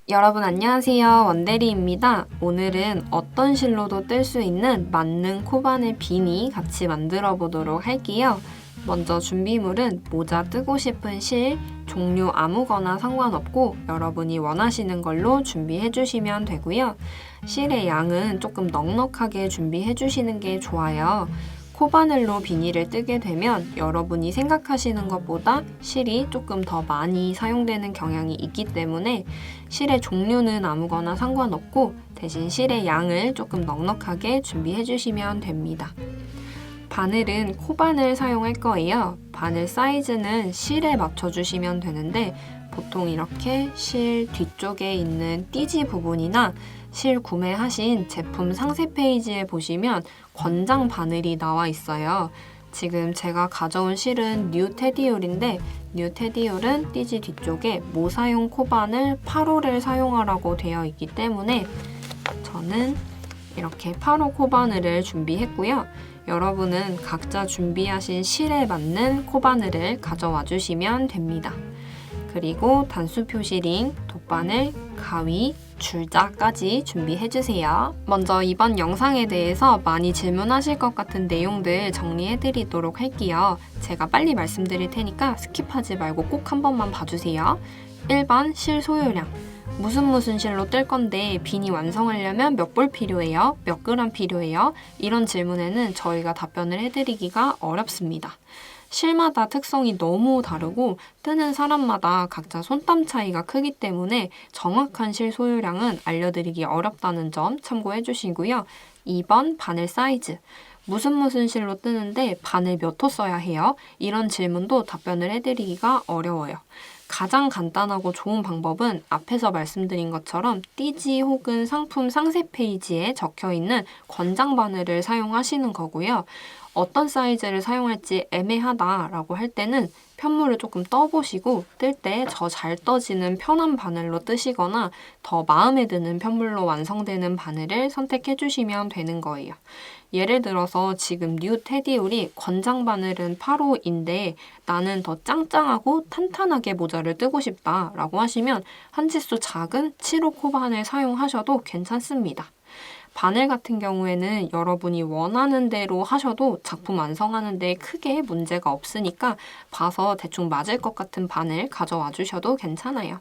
여러분 안녕하세요. 원대리입니다. 오늘은 어떤 실로도 뜰 수 있는 만능 코바늘 비니 같이 만들어 보도록 할게요. 먼저 준비물은 모자 뜨고 싶은 실, 종류 아무거나 상관없고 여러분이 원하시는 걸로 준비해 주시면 되고요. 실의 양은 조금 넉넉하게 준비해 주시는 게 좋아요. 코바늘로 비닐을 뜨게 되면 여러분이 생각하시는 것보다 실이 조금 더 많이 사용되는 경향이 있기 때문에 실의 종류는 아무거나 상관없고 대신 실의 양을 조금 넉넉하게 준비해 주시면 됩니다. 바늘은 코바늘 사용할 거예요. 바늘 사이즈는 실에 맞춰주시면 되는데 보통 이렇게 실 뒤쪽에 있는 띠지 부분이나 실 구매하신 제품 상세 페이지에 보시면 권장 바늘이 나와 있어요. 지금 제가 가져온 실은 뉴 테디올인데 뉴 테디올은 띠지 뒤쪽에 모사용 코바늘 8호를 사용하라고 되어 있기 때문에 저는 이렇게 8호 코바늘을 준비했고요. 여러분은 각자 준비하신 실에 맞는 코바늘을 가져와 주시면 됩니다. 그리고 단수 표시링, 돗바늘, 가위, 줄자까지 준비해주세요. 먼저 이번 영상에 대해서 많이 질문하실 것 같은 내용들 정리해드리도록 할게요. 제가 빨리 말씀드릴 테니까 스킵하지 말고 꼭 한 번만 봐주세요. 1번 실 소요량. 무슨 실로 뜰 건데 비니 완성하려면 몇 볼 필요해요? 몇 그램 필요해요? 이런 질문에는 저희가 답변을 해드리기가 어렵습니다. 실마다 특성이 너무 다르고 뜨는 사람마다 각자 손땀 차이가 크기 때문에 정확한 실 소요량은 알려드리기 어렵다는 점 참고해 주시고요. 2번 바늘 사이즈. 무슨 실로 뜨는데 바늘 몇 호 써야 해요? 이런 질문도 답변을 해드리기가 어려워요. 가장 간단하고 좋은 방법은 앞에서 말씀드린 것처럼 띠지 혹은 상품 상세 페이지에 적혀있는 권장 바늘을 사용하시는 거고요. 어떤 사이즈를 사용할지 애매하다라고 할 때는 편물을 조금 떠보시고 뜰 때 저 잘 떠지는 편한 바늘로 뜨시거나 더 마음에 드는 편물로 완성되는 바늘을 선택해 주시면 되는 거예요. 예를 들어서 지금 뉴 테디올이 권장 바늘은 8호인데 나는 더 짱짱하고 탄탄하게 모자를 뜨고 싶다라고 하시면 한 치수 작은 7호 코바늘 사용하셔도 괜찮습니다. 바늘 같은 경우에는 여러분이 원하는 대로 하셔도 작품 완성하는 데 크게 문제가 없으니까 봐서 대충 맞을 것 같은 바늘 가져와 주셔도 괜찮아요.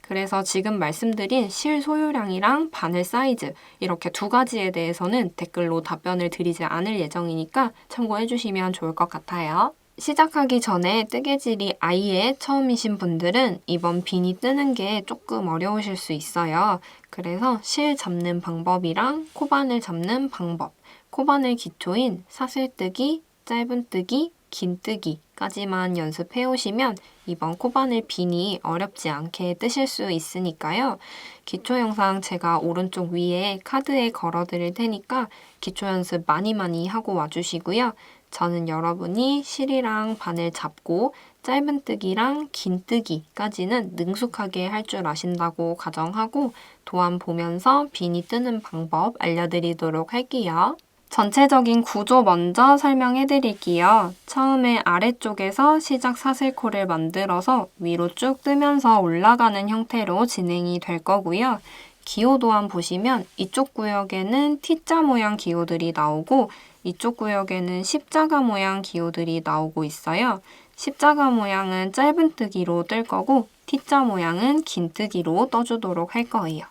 그래서 지금 말씀드린 실 소요량이랑 바늘 사이즈 이렇게 두 가지에 대해서는 댓글로 답변을 드리지 않을 예정이니까 참고해 주시면 좋을 것 같아요. 시작하기 전에 뜨개질이 아예 처음이신 분들은 이번 비니 뜨는 게 조금 어려우실 수 있어요. 그래서 실 잡는 방법이랑 코바늘 잡는 방법, 코바늘 기초인 사슬뜨기, 짧은뜨기, 긴뜨기까지만 연습해 오시면 이번 코바늘 비니 어렵지 않게 뜨실 수 있으니까요. 기초 영상 제가 오른쪽 위에 카드에 걸어 드릴 테니까 기초 연습 많이 하고 와주시고요. 저는 여러분이 실이랑 바늘 잡고 짧은뜨기랑 긴뜨기까지는 능숙하게 할 줄 아신다고 가정하고 도안 보면서 비니 뜨는 방법 알려드리도록 할게요. 전체적인 구조 먼저 설명해 드릴게요. 처음에 아래쪽에서 시작 사슬코를 만들어서 위로 쭉 뜨면서 올라가는 형태로 진행이 될 거고요. 기호 도안 보시면 이쪽 구역에는 T자 모양 기호들이 나오고 이쪽 구역에는 십자가 모양 기호들이 나오고 있어요. 십자가 모양은 짧은뜨기로 뜰 거고 T자 모양은 긴뜨기로 떠주도록 할 거예요.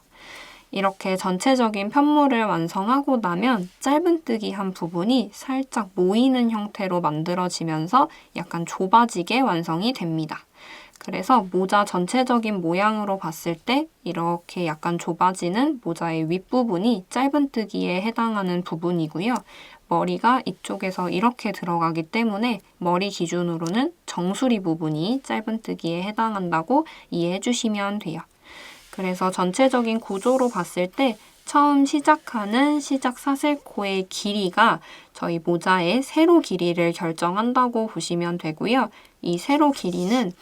이렇게 전체적인 편물을 완성하고 나면 짧은뜨기 한 부분이 살짝 모이는 형태로 만들어지면서 약간 좁아지게 완성이 됩니다. 그래서 모자 전체적인 모양으로 봤을 때 이렇게 약간 좁아지는 모자의 윗부분이 짧은뜨기에 해당하는 부분이고요. 머리가 이쪽에서 이렇게 들어가기 때문에 머리 기준으로는 정수리 부분이 짧은뜨기에 해당한다고 이해해 주시면 돼요. 그래서 전체적인 구조로 봤을 때 처음 시작하는 시작 사슬코의 길이가 저희 모자의 세로 길이를 결정한다고 보시면 되고요. 이 세로 길이는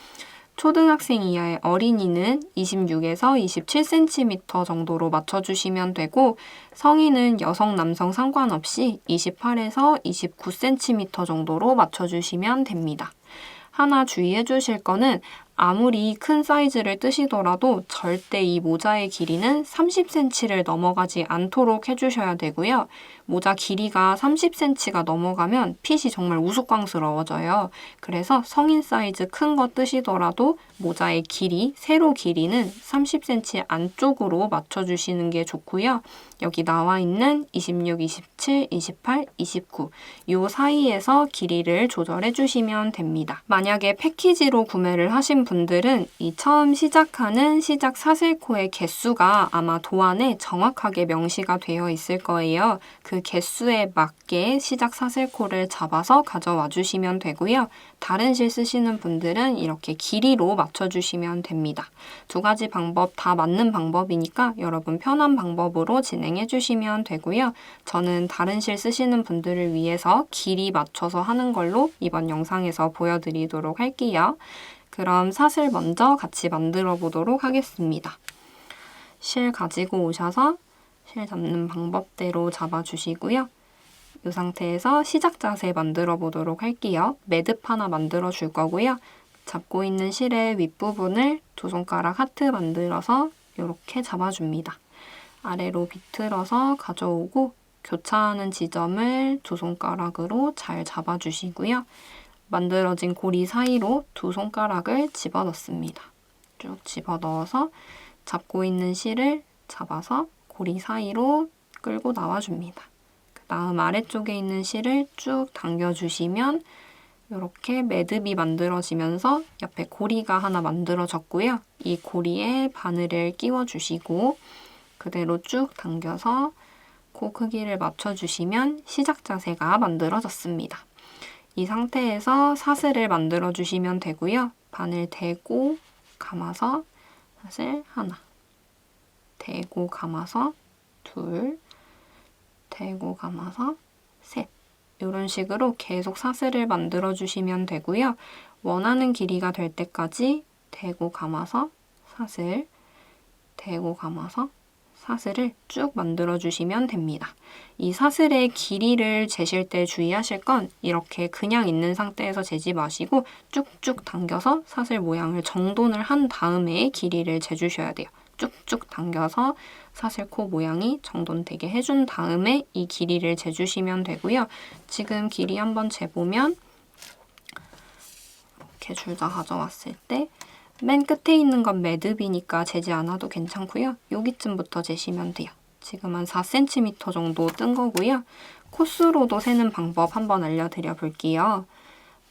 초등학생 이하의 어린이는 26에서 27cm 정도로 맞춰주시면 되고 성인은 여성, 남성 상관없이 28에서 29cm 정도로 맞춰주시면 됩니다. 하나 주의해 주실 거는 아무리 큰 사이즈를 뜨시더라도 절대 이 모자의 길이는 30cm를 넘어가지 않도록 해주셔야 되고요. 모자 길이가 30cm가 넘어가면 핏이 정말 우스꽝스러워져요. 그래서 성인 사이즈 큰 거 뜨시더라도 모자의 길이, 세로 길이는 30cm 안쪽으로 맞춰주시는 게 좋고요. 여기 나와 있는 26, 27, 28, 29 요 사이에서 길이를 조절해 주시면 됩니다. 만약에 패키지로 구매를 하신 분들은 이 처음 시작하는 시작 사슬코의 개수가 아마 도안에 정확하게 명시가 되어 있을 거예요. 그 개수에 맞게 시작 사슬코를 잡아서 가져와 주시면 되고요. 다른 실 쓰시는 분들은 이렇게 길이로 맞춰주시면 됩니다. 두 가지 방법 다 맞는 방법이니까 여러분 편한 방법으로 진행해 주시면 되고요. 저는 다른 실 쓰시는 분들을 위해서 길이 맞춰서 하는 걸로 이번 영상에서 보여드리도록 할게요. 그럼 사슬 먼저 같이 만들어 보도록 하겠습니다. 실 가지고 오셔서 실 잡는 방법대로 잡아주시고요. 이 상태에서 시작 자세 만들어 보도록 할게요. 매듭 하나 만들어 줄 거고요. 잡고 있는 실의 윗부분을 두 손가락 하트 만들어서 이렇게 잡아줍니다. 아래로 비틀어서 가져오고 교차하는 지점을 두 손가락으로 잘 잡아주시고요. 만들어진 고리 사이로 두 손가락을 집어넣습니다. 쭉 집어넣어서 잡고 있는 실을 잡아서 고리 사이로 끌고 나와줍니다. 그 다음 아래쪽에 있는 실을 쭉 당겨주시면 이렇게 매듭이 만들어지면서 옆에 고리가 하나 만들어졌고요. 이 고리에 바늘을 끼워주시고 그대로 쭉 당겨서 코 크기를 맞춰주시면 시작 자세가 만들어졌습니다. 이 상태에서 사슬을 만들어주시면 되고요. 바늘 대고 감아서 사슬 하나, 대고 감아서 둘, 대고 감아서 셋 이런 식으로 계속 사슬을 만들어주시면 되고요. 원하는 길이가 될 때까지 대고 감아서 사슬, 대고 감아서 사슬을 쭉 만들어주시면 됩니다. 이 사슬의 길이를 재실 때 주의하실 건 이렇게 그냥 있는 상태에서 재지 마시고 쭉쭉 당겨서 사슬 모양을 정돈을 한 다음에 길이를 재주셔야 돼요. 쭉쭉 당겨서 사슬코 모양이 정돈되게 해준 다음에 이 길이를 재주시면 되고요. 지금 길이 한번 재보면 이렇게 줄 다 가져왔을 때 맨 끝에 있는 건 매듭이니까 재지 않아도 괜찮고요. 여기쯤부터 재시면 돼요. 지금 한 4cm 정도 뜬 거고요. 코스로도 세는 방법 한번 알려드려 볼게요.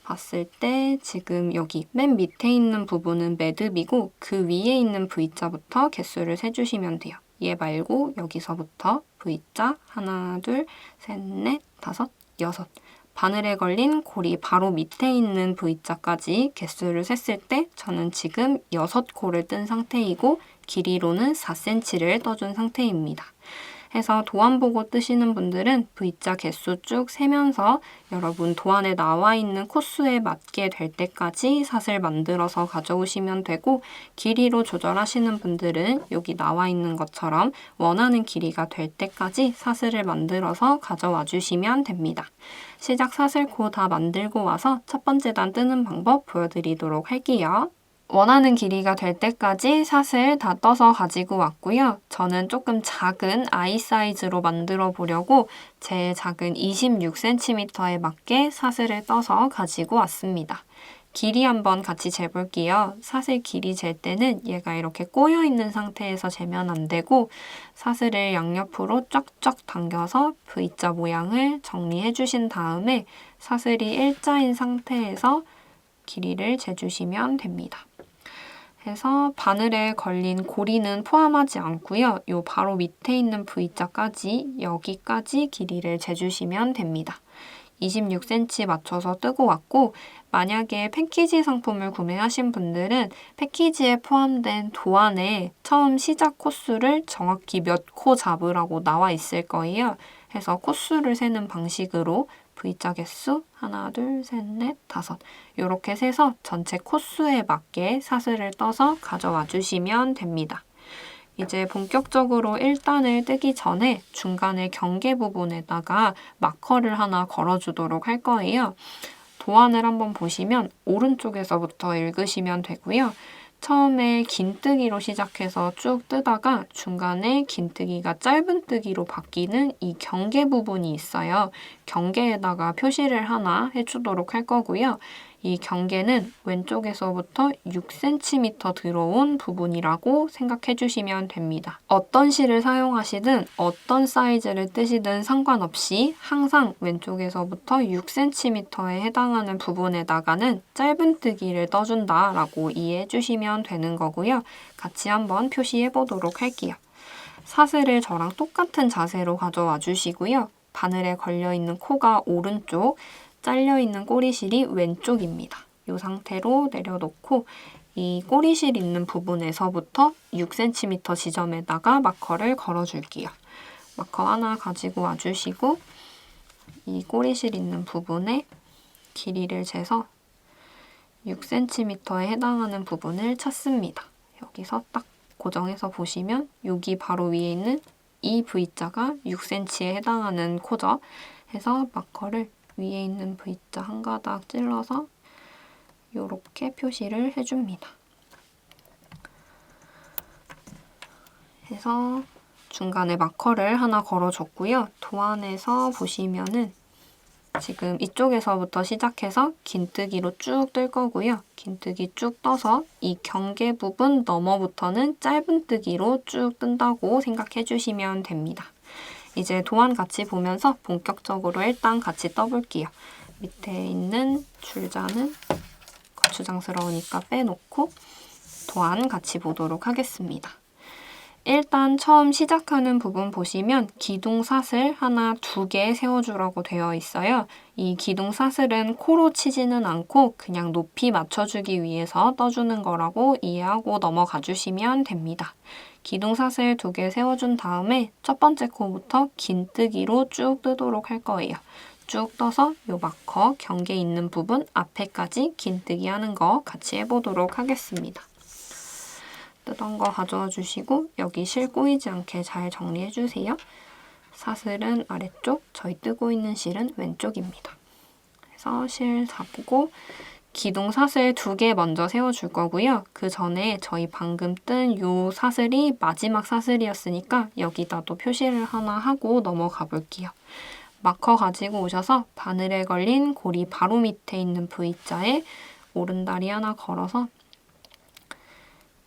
봤을 때 지금 여기 맨 밑에 있는 부분은 매듭이고 그 위에 있는 V자부터 개수를 세주시면 돼요. 얘 말고 여기서부터 V자 하나, 둘, 셋, 넷, 다섯, 여섯 바늘에 걸린 고리 바로 밑에 있는 V자까지 개수를 셌을 때 저는 지금 6코를 뜬 상태이고 길이로는 4cm를 떠준 상태입니다. 해서 도안 보고 뜨시는 분들은 V자 개수 쭉 세면서 여러분 도안에 나와 있는 코수에 맞게 될 때까지 사슬 만들어서 가져오시면 되고 길이로 조절하시는 분들은 여기 나와 있는 것처럼 원하는 길이가 될 때까지 사슬을 만들어서 가져와 주시면 됩니다. 시작 사슬코 다 만들고 와서 첫 번째 단 뜨는 방법 보여드리도록 할게요. 원하는 길이가 될 때까지 사슬 다 떠서 가지고 왔고요. 저는 조금 작은 아이 사이즈로 만들어 보려고 제일 작은 26cm에 맞게 사슬을 떠서 가지고 왔습니다. 길이 한번 같이 재볼게요. 사슬 길이 잴 때는 얘가 이렇게 꼬여있는 상태에서 재면 안 되고 사슬을 양옆으로 쫙쫙 당겨서 V자 모양을 정리해 주신 다음에 사슬이 일자인 상태에서 길이를 재주시면 됩니다. 해서 바늘에 걸린 고리는 포함하지 않고요. 요 바로 밑에 있는 V자까지 여기까지 길이를 재주시면 됩니다. 26cm 맞춰서 뜨고 왔고 만약에 패키지 상품을 구매하신 분들은 패키지에 포함된 도안에 처음 시작 코수를 정확히 몇 코 잡으라고 나와 있을 거예요. 해서 코수를 세는 방식으로 V자 개수 하나, 둘, 셋, 넷, 다섯 이렇게 세서 전체 코수에 맞게 사슬을 떠서 가져와 주시면 됩니다. 이제 본격적으로 1단을 뜨기 전에 중간에 경계 부분에다가 마커를 하나 걸어주도록 할 거예요. 도안을 한번 보시면 오른쪽에서부터 읽으시면 되고요. 처음에 긴뜨기로 시작해서 쭉 뜨다가 중간에 긴뜨기가 짧은뜨기로 바뀌는 이 경계 부분이 있어요. 경계에다가 표시를 하나 해주도록 할 거고요. 이 경계는 왼쪽에서부터 6cm 들어온 부분이라고 생각해 주시면 됩니다. 어떤 실을 사용하시든 어떤 사이즈를 뜨시든 상관없이 항상 왼쪽에서부터 6cm에 해당하는 부분에다가는 짧은뜨기를 떠준다라고 이해해 주시면 되는 거고요. 같이 한번 표시해 보도록 할게요. 사슬을 저랑 똑같은 자세로 가져와 주시고요. 바늘에 걸려있는 코가 오른쪽, 잘려있는 꼬리실이 왼쪽입니다. 이 상태로 내려놓고 이 꼬리실 있는 부분에서부터 6cm 지점에다가 마커를 걸어줄게요. 마커 하나 가지고 와주시고 이 꼬리실 있는 부분에 길이를 재서 6cm에 해당하는 부분을 찾습니다. 여기서 딱 고정해서 보시면 여기 바로 위에 있는 이 V자가 6cm에 해당하는 코죠. 해서 마커를 위에 있는 V자 한 가닥 찔러서 이렇게 표시를 해줍니다. 해서 중간에 마커를 하나 걸어줬고요. 도안에서 보시면은 지금 이쪽에서부터 시작해서 긴뜨기로 쭉 뜰 거고요. 긴뜨기 쭉 떠서 이 경계 부분 너머부터는 짧은뜨기로 쭉 뜬다고 생각해 주시면 됩니다. 이제 도안 같이 보면서 본격적으로 일단 같이 떠볼게요. 밑에 있는 줄자는 거추장스러우니까 빼놓고 도안 같이 보도록 하겠습니다. 일단 처음 시작하는 부분 보시면 기둥사슬 하나, 2개 세워주라고 되어 있어요. 이 기둥사슬은 코로 치지는 않고 그냥 높이 맞춰주기 위해서 떠주는 거라고 이해하고 넘어가 주시면 됩니다. 기둥사슬 2개 세워준 다음에 첫 번째 코부터 긴뜨기로 쭉 뜨도록 할 거예요. 쭉 떠서 요 마커 경계 있는 부분 앞에까지 긴뜨기 하는 거 같이 해보도록 하겠습니다. 뜨던 거 가져와 주시고 여기 실 꼬이지 않게 잘 정리해 주세요. 사슬은 아래쪽, 저희 뜨고 있는 실은 왼쪽입니다. 그래서 실 잡고 기둥 사슬 2개 먼저 세워줄 거고요. 그 전에 저희 방금 뜬 요 사슬이 마지막 사슬이었으니까 여기다도 표시를 하나 하고 넘어가 볼게요. 마커 가지고 오셔서 바늘에 걸린 고리 바로 밑에 있는 V자에 오른다리 하나 걸어서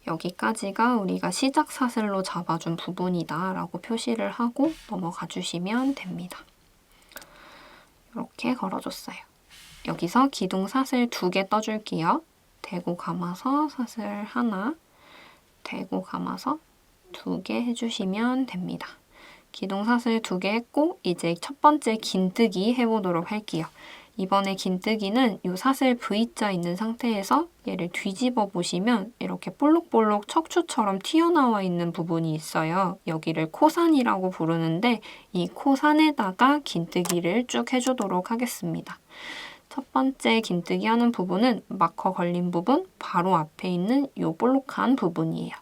여기까지가 우리가 시작 사슬로 잡아준 부분이다 라고 표시를 하고 넘어가 주시면 됩니다. 이렇게 걸어줬어요. 여기서 기둥 사슬 2개 떠줄게요. 대고 감아서 사슬 하나, 대고 감아서 2개 해주시면 됩니다. 기둥 사슬 2개 했고 이제 첫 번째 긴뜨기 해보도록 할게요. 이번에 긴뜨기는 이 사슬 V자 있는 상태에서 얘를 뒤집어 보시면 이렇게 볼록볼록 척추처럼 튀어나와 있는 부분이 있어요. 여기를 코산이라고 부르는데 이 코산에다가 긴뜨기를 쭉 해주도록 하겠습니다. 첫 번째 긴뜨기 하는 부분은 마커 걸린 부분 바로 앞에 있는 이 볼록한 부분이에요.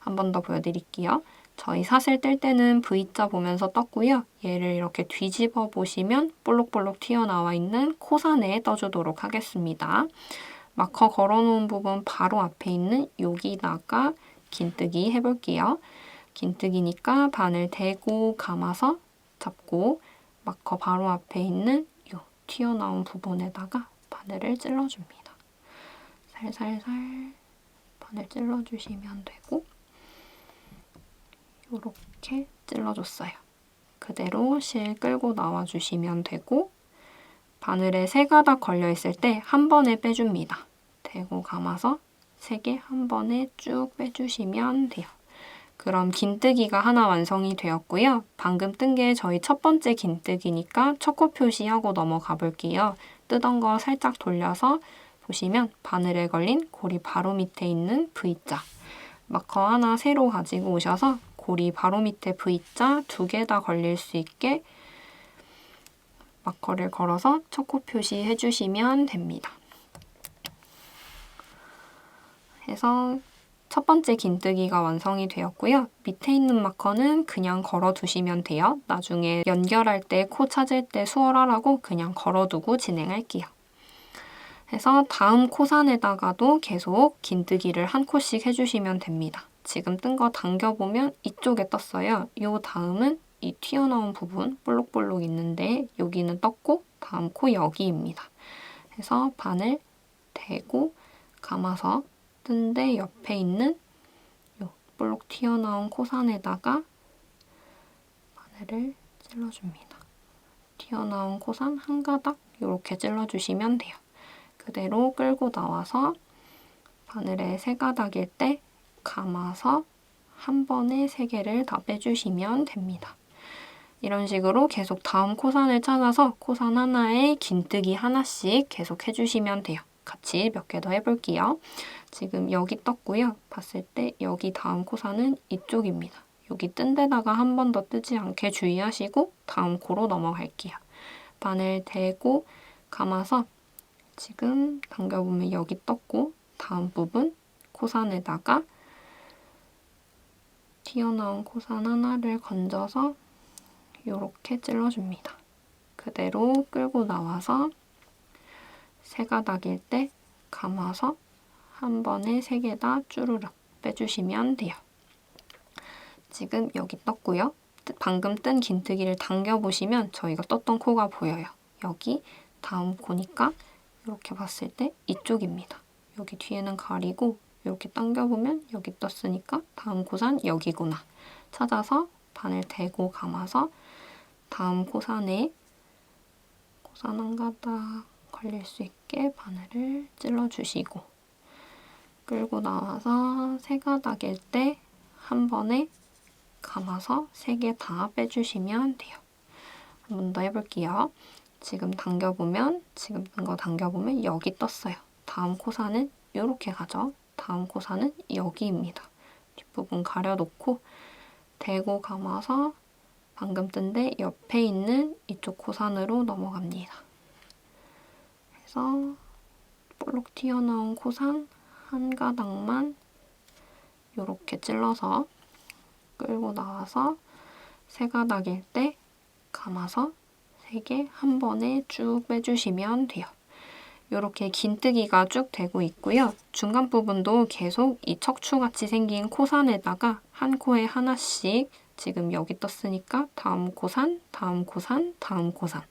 한 번 더 보여드릴게요. 저희 사슬 뜰 때는 V자 보면서 떴고요. 얘를 이렇게 뒤집어 보시면 볼록볼록 튀어나와 있는 코산에 떠주도록 하겠습니다. 마커 걸어놓은 부분 바로 앞에 있는 여기다가 긴뜨기 해볼게요. 긴뜨기니까 바늘 대고 감아서 잡고 마커 바로 앞에 있는 요 튀어나온 부분에다가 바늘을 찔러줍니다. 살살살 바늘 찔러주시면 되고 이렇게 찔러줬어요. 그대로 실 끌고 나와주시면 되고 바늘에 3가닥 걸려있을 때 한 번에 빼줍니다. 대고 감아서 3개 한 번에 쭉 빼주시면 돼요. 그럼 긴뜨기가 하나 완성이 되었고요. 방금 뜬 게 저희 첫 번째 긴뜨기니까 첫 코 표시하고 넘어가 볼게요. 뜨던 거 살짝 돌려서 보시면 바늘에 걸린 고리 바로 밑에 있는 V자 마커 하나 새로 가지고 오셔서 고리 바로 밑에 V자 2개 다 걸릴 수 있게 마커를 걸어서 첫 코 표시해 주시면 됩니다. 해서 첫 번째 긴뜨기가 완성이 되었고요. 밑에 있는 마커는 그냥 걸어두시면 돼요. 나중에 연결할 때 코 찾을 때 수월하라고 그냥 걸어두고 진행할게요. 해서 다음 코산에다가도 계속 긴뜨기를 한 코씩 해주시면 됩니다. 지금 뜬 거 당겨보면 이쪽에 떴어요. 요 다음은 이 튀어나온 부분 볼록볼록 있는데 여기는 떴고 다음 코 여기입니다. 해서 바늘 대고 감아서 뜬데 옆에 있는 요 볼록 튀어나온 코산에다가 바늘을 찔러줍니다. 튀어나온 코산 한 가닥 이렇게 찔러주시면 돼요. 그대로 끌고 나와서 바늘에 3가닥일 때 감아서 한 번에 3개를 다 빼주시면 됩니다. 이런 식으로 계속 다음 코산을 찾아서 코산 하나에 긴뜨기 하나씩 계속 해주시면 돼요. 같이 몇 개 더 해볼게요. 지금 여기 떴고요. 봤을 때 여기 다음 코산은 이쪽입니다. 여기 뜬 데다가 한 번 더 뜨지 않게 주의하시고 다음 코로 넘어갈게요. 바늘 대고 감아서 지금 당겨보면 여기 떴고 다음 부분 코산에다가 튀어나온 코산 하나를 건져서 이렇게 찔러줍니다. 그대로 끌고 나와서 3가닥일 때 감아서 한 번에 3개 다 쭈르륵 빼주시면 돼요. 지금 여기 떴고요. 방금 뜬 긴뜨기를 당겨보시면 저희가 떴던 코가 보여요. 여기 다음 코니까 이렇게 봤을 때 이쪽입니다. 여기 뒤에는 가리고 이렇게 당겨보면 여기 떴으니까 다음 코산 여기구나. 찾아서 바늘 대고 감아서 다음 코산에 코산 한 가닥 걸릴 수 있게 바늘을 찔러주시고 끌고 나와서 3가닥일 때 한 번에 감아서 3개 다 빼주시면 돼요. 한 번 더 해볼게요. 지금 당겨보면 지금 뜬 거 당겨보면 여기 떴어요. 다음 코산은 이렇게 가죠. 다음 코산은 여기입니다. 뒷부분 가려놓고 대고 감아서 방금 뜬 데 옆에 있는 이쪽 코산으로 넘어갑니다. 그래서 볼록 튀어나온 코산 한 가닥만 이렇게 찔러서 끌고 나와서 3가닥일 때 감아서 3개 한 번에 쭉 빼주시면 돼요. 이렇게 긴뜨기가 쭉 되고 있고요. 중간 부분도 계속 이 척추같이 생긴 코산에다가 한 코에 하나씩 지금 여기 떴으니까 다음 코산, 다음 코산, 다음 코산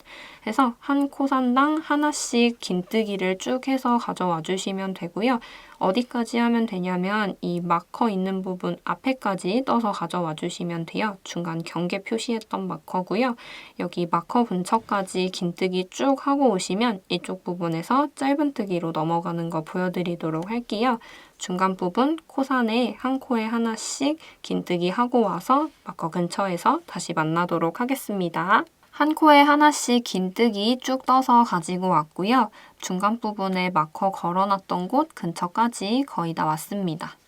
해서 한 코산당 하나씩 긴뜨기를 쭉 해서 가져와 주시면 되고요. 어디까지 하면 되냐면 이 마커 있는 부분 앞에까지 떠서 가져와 주시면 돼요. 중간 경계 표시했던 마커고요. 여기 마커 근처까지 긴뜨기 쭉 하고 오시면 이쪽 부분에서 짧은뜨기로 넘어가는 거 보여드리도록 할게요. 중간 부분 코산에 한 코에 하나씩 긴뜨기 하고 와서 마커 근처에서 다시 만나도록 하겠습니다. 한 코에 하나씩 긴뜨기 쭉 떠서 가지고 왔고요. 중간 부분에 마커 걸어놨던 곳 근처까지 거의 다 왔습니다.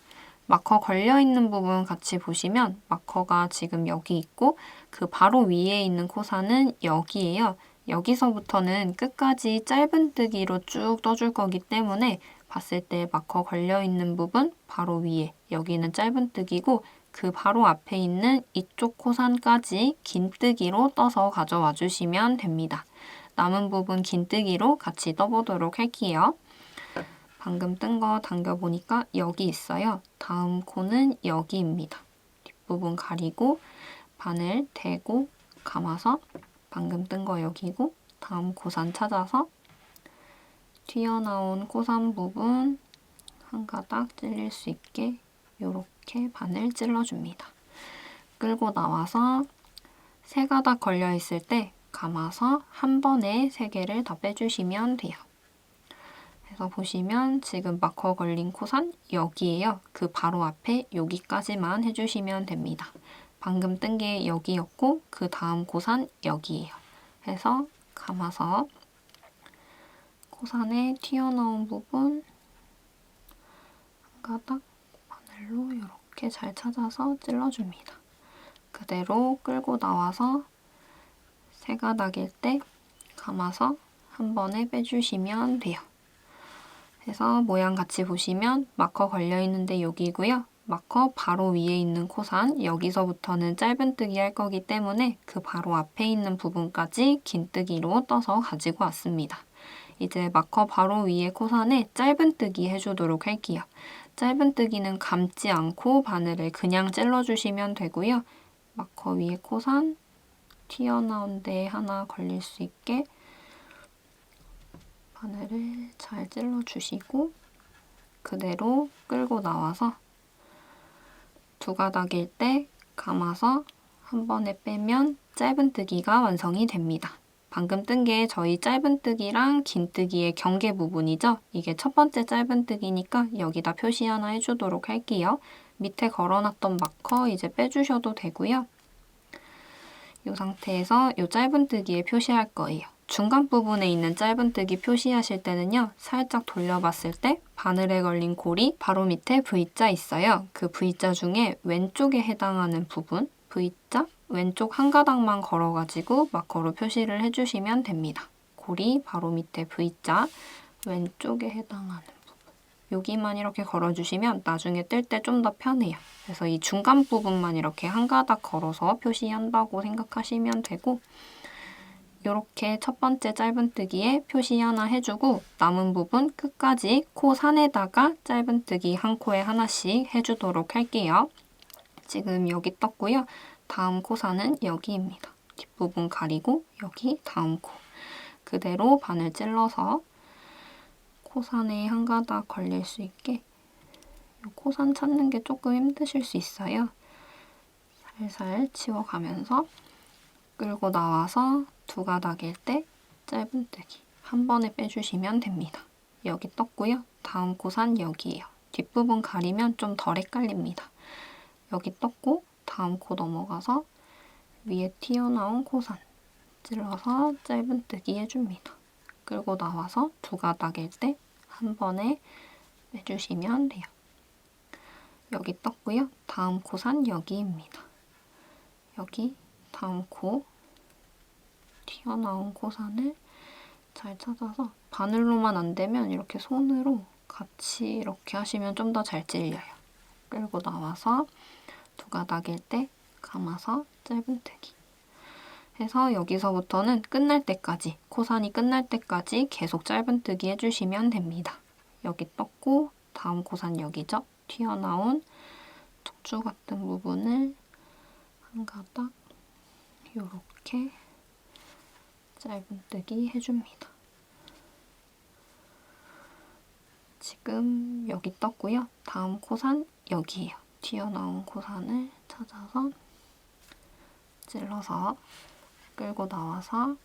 마커 걸려있는 부분 같이 보시면 마커가 지금 여기 있고 그 바로 위에 있는 코산은 여기예요. 여기서부터는 끝까지 짧은뜨기로 쭉 떠줄 거기 때문에 봤을 때 마커 걸려있는 부분 바로 위에 여기는 짧은뜨기고 그 바로 앞에 있는 이쪽 코산까지 긴뜨기로 떠서 가져와 주시면 됩니다. 남은 부분 긴뜨기로 같이 떠보도록 할게요. 방금 뜬 거 당겨보니까 여기 있어요. 다음 코는 여기입니다. 뒷부분 가리고 바늘 대고 감아서 방금 뜬 거 여기고 다음 코산 찾아서 튀어나온 코산 부분 한 가닥 찔릴 수 있게 이렇게 바늘 찔러줍니다. 끌고 나와서 3가닥 걸려있을 때 감아서 한 번에 3개를 다 빼주시면 돼요. 그래서 보시면 지금 마커 걸린 코산 여기예요. 그 바로 앞에 여기까지만 해주시면 됩니다. 방금 뜬 게 여기였고 그 다음 코산 여기예요. 해서 감아서 코산에 튀어나온 부분 한 가닥 바늘로 이렇게 잘 찾아서 찔러줍니다. 그대로 끌고 나와서 3가닥일 때 감아서 한 번에 빼주시면 돼요. 그래서 모양 같이 보시면 마커 걸려있는데 여기고요. 마커 바로 위에 있는 코산 여기서부터는 짧은뜨기 할 거기 때문에 그 바로 앞에 있는 부분까지 긴뜨기로 떠서 가지고 왔습니다. 이제 마커 바로 위에 코산에 짧은뜨기 해주도록 할게요. 짧은뜨기는 감지 않고 바늘을 그냥 찔러주시면 되고요. 마커 위에 코산 튀어나온 데에 하나 걸릴 수 있게 바늘을 잘 찔러주시고 그대로 끌고 나와서 두 가닥일 때 감아서 한 번에 빼면 짧은뜨기가 완성이 됩니다. 방금 뜬 게 저희 짧은뜨기랑 긴뜨기의 경계 부분이죠. 이게 첫 번째 짧은뜨기니까 여기다 표시 하나 해주도록 할게요. 밑에 걸어놨던 마커 이제 빼주셔도 되고요. 이 상태에서 이 짧은뜨기에 표시할 거예요. 중간 부분에 있는 짧은뜨기 표시하실 때는요. 살짝 돌려봤을 때 바늘에 걸린 골이 바로 밑에 V자 있어요. 그 V자 중에 왼쪽에 해당하는 부분, V자 왼쪽 한 가닥만 걸어가지고 마커로 표시를 해주시면 됩니다. 골이 바로 밑에 V자 왼쪽에 해당하는 부분. 여기만 이렇게 걸어주시면 나중에 뜰 때 좀 더 편해요. 그래서 이 중간 부분만 이렇게 한 가닥 걸어서 표시한다고 생각하시면 되고 이렇게 첫 번째 짧은뜨기에 표시 하나 해주고 남은 부분 끝까지 코 산에다가 짧은뜨기 한 코에 하나씩 해주도록 할게요. 지금 여기 떴고요. 다음 코산은 여기입니다. 뒷부분 가리고 여기 다음 코. 그대로 바늘 찔러서 코산에 한 가닥 걸릴 수 있게 이 코산 찾는 게 조금 힘드실 수 있어요. 살살 치워가면서 끌고 나와서 두 가닥일 때 짧은뜨기 한 번에 빼주시면 됩니다. 여기 떴고요. 다음 코산 여기예요. 뒷부분 가리면 좀 덜 헷갈립니다. 여기 떴고 다음 코 넘어가서 위에 튀어나온 코산 찔러서 짧은뜨기 해줍니다. 끌고 나와서 두 가닥일 때 한 번에 빼주시면 돼요. 여기 떴고요. 다음 코산 여기입니다. 여기 다음 코 튀어나온 코산을 잘 찾아서 바늘로만 안 되면 이렇게 손으로 같이 이렇게 하시면 좀 더 잘 찔려요. 끌고 나와서 두 가닥일 때 감아서 짧은뜨기 해서 여기서부터는 끝날 때까지 코산이 끝날 때까지 계속 짧은뜨기 해주시면 됩니다. 여기 떴고 다음 코산 여기죠. 튀어나온 툭주 같은 부분을 한 가닥 이렇게 짧은뜨기 해줍니다. 지금 여기 떴고요. 다음 코산 여기예요. 튀어나온 코산을 찾아서 찔러서 끌고 나와서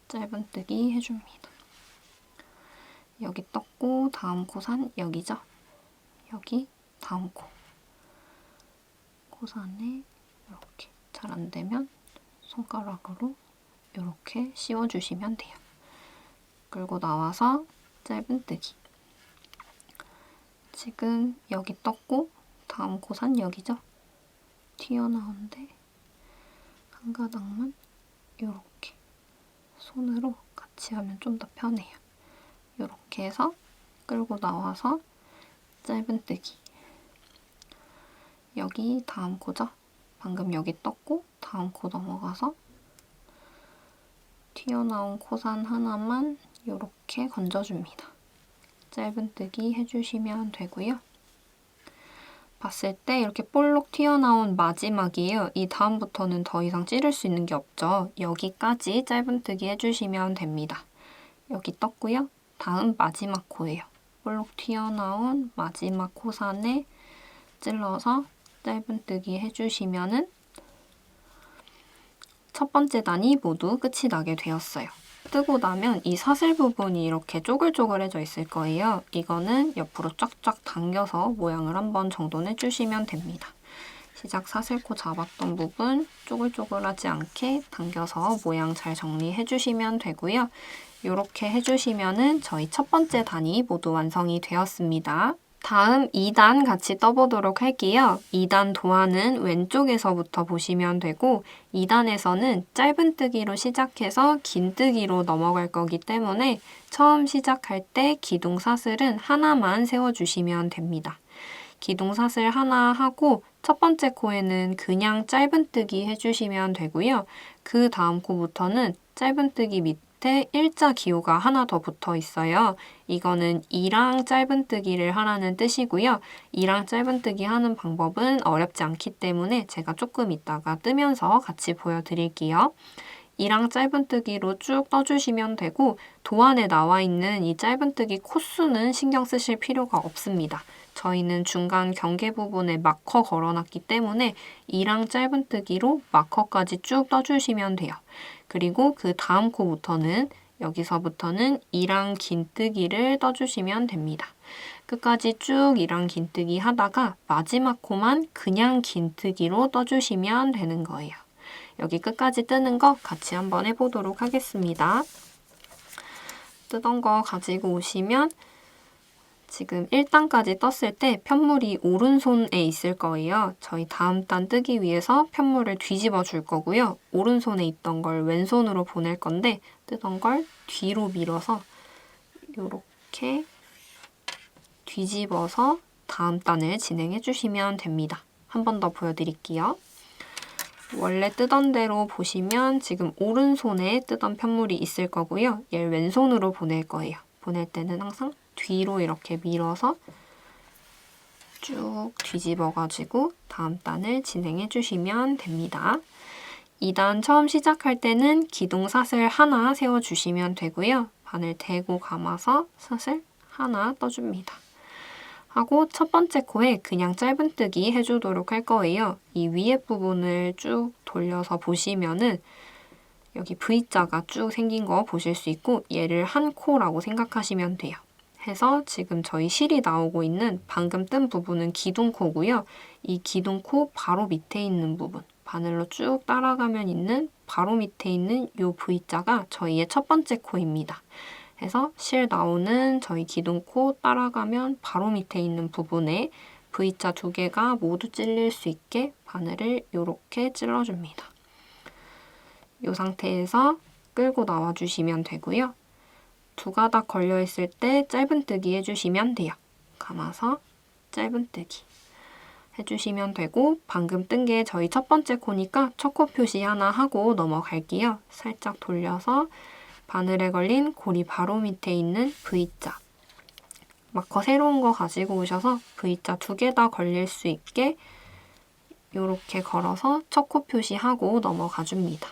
짧은뜨기 해줍니다. 여기 떴고 다음 코산 여기죠. 여기 다음 코. 코산에 이렇게 잘 안 되면 손가락으로 이렇게 씌워주시면 돼요. 끌고 나와서 짧은뜨기. 지금 여기 떴고 다음 코산 여기죠. 튀어나온데 한 가닥만 이렇게 손으로 같이 하면 좀 더 편해요. 이렇게 해서 끌고 나와서 짧은뜨기. 여기 다음 코죠. 방금 여기 떴고 다음 코 넘어가서 튀어나온 코산 하나만 이렇게 건져줍니다. 짧은뜨기 해주시면 되고요. 봤을 때 이렇게 볼록 튀어나온 마지막이에요. 이 다음부터는 더 이상 찌를 수 있는 게 없죠. 여기까지 짧은뜨기 해주시면 됩니다. 여기 떴고요. 다음 마지막 코예요. 볼록 튀어나온 마지막 코산에 찔러서 짧은뜨기 해주시면은 첫 번째 단이 모두 끝이 나게 되었어요. 뜨고 나면 이 사슬 부분이 이렇게 쪼글쪼글해져 있을 거예요. 이거는 옆으로 쫙쫙 당겨서 모양을 한번 정돈해주시면 됩니다. 시작 사슬코 잡았던 부분 쪼글쪼글하지 않게 당겨서 모양 잘 정리해주시면 되고요. 이렇게 해주시면은 저희 첫 번째 단이 모두 완성이 되었습니다. 다음 2단 같이 떠보도록 할게요. 2단 도안은 왼쪽에서부터 보시면 되고 2단에서는 짧은뜨기로 시작해서 긴뜨기로 넘어갈 거기 때문에 처음 시작할 때 기둥사슬은 하나만 세워주시면 됩니다. 기둥사슬 하나 하고 첫 번째 코에는 그냥 짧은뜨기 해주시면 되고요. 그 다음 코부터는 짧은뜨기 밑에 밑에 일자 기호가 하나 더 붙어 있어요. 이거는 이랑 짧은뜨기를 하라는 뜻이고요. 이랑 짧은뜨기 하는 방법은 어렵지 않기 때문에 제가 조금 이따가 뜨면서 같이 보여드릴게요. 이랑 짧은뜨기로 쭉 떠주시면 되고 도안에 나와 있는 이 짧은뜨기 코수는 신경 쓰실 필요가 없습니다. 저희는 중간 경계 부분에 마커 걸어놨기 때문에 이랑 짧은뜨기로 마커까지 쭉 떠주시면 돼요. 그리고 그 다음 코부터는 여기서부터는 이랑 긴뜨기를 떠주시면 됩니다. 끝까지 쭉 이랑 긴뜨기 하다가 마지막 코만 그냥 긴뜨기로 떠주시면 되는 거예요. 여기 끝까지 뜨는 거 같이 한번 해보도록 하겠습니다. 뜨던 거 가지고 오시면 지금 1단까지 떴을 때 편물이 오른손에 있을 거예요. 저희 다음 단 뜨기 위해서 편물을 뒤집어 줄 거고요. 오른손에 있던 걸 왼손으로 보낼 건데 뜨던 걸 뒤로 밀어서 이렇게 뒤집어서 다음 단을 진행해 주시면 됩니다. 한 번 더 보여드릴게요. 원래 뜨던 대로 보시면 지금 오른손에 뜨던 편물이 있을 거고요. 얘를 왼손으로 보낼 거예요. 보낼 때는 항상 뒤로 이렇게 밀어서 쭉 뒤집어가지고 다음 단을 진행해 주시면 됩니다. 2단 처음 시작할 때는 기둥사슬 하나 세워주시면 되고요. 바늘 대고 감아서 사슬 하나 떠줍니다. 하고 첫 번째 코에 그냥 짧은뜨기 해주도록 할 거예요. 이 위에 부분을 쭉 돌려서 보시면은 여기 V자가 쭉 생긴 거 보실 수 있고 얘를 한 코라고 생각하시면 돼요. 해서 지금 저희 실이 나오고 있는 방금 뜬 부분은 기둥코고요. 이 기둥코 바로 밑에 있는 부분, 바늘로 쭉 따라가면 있는 바로 밑에 있는 이 V자가 저희의 첫 번째 코입니다. 해서 실 나오는 저희 기둥코 따라가면 바로 밑에 있는 부분에 V자 두 개가 모두 찔릴 수 있게 바늘을 이렇게 찔러줍니다. 이 상태에서 끌고 나와주시면 되고요. 두 가닥 걸려있을 때 짧은뜨기 해주시면 돼요. 감아서 짧은뜨기 해주시면 되고 방금 뜬 게 저희 첫 번째 코니까 첫 코 표시 하나 하고 넘어갈게요. 살짝 돌려서 바늘에 걸린 고리 바로 밑에 있는 V자 마커 새로운 거 가지고 오셔서 V자 두 개 다 걸릴 수 있게 이렇게 걸어서 첫 코 표시하고 넘어가 줍니다.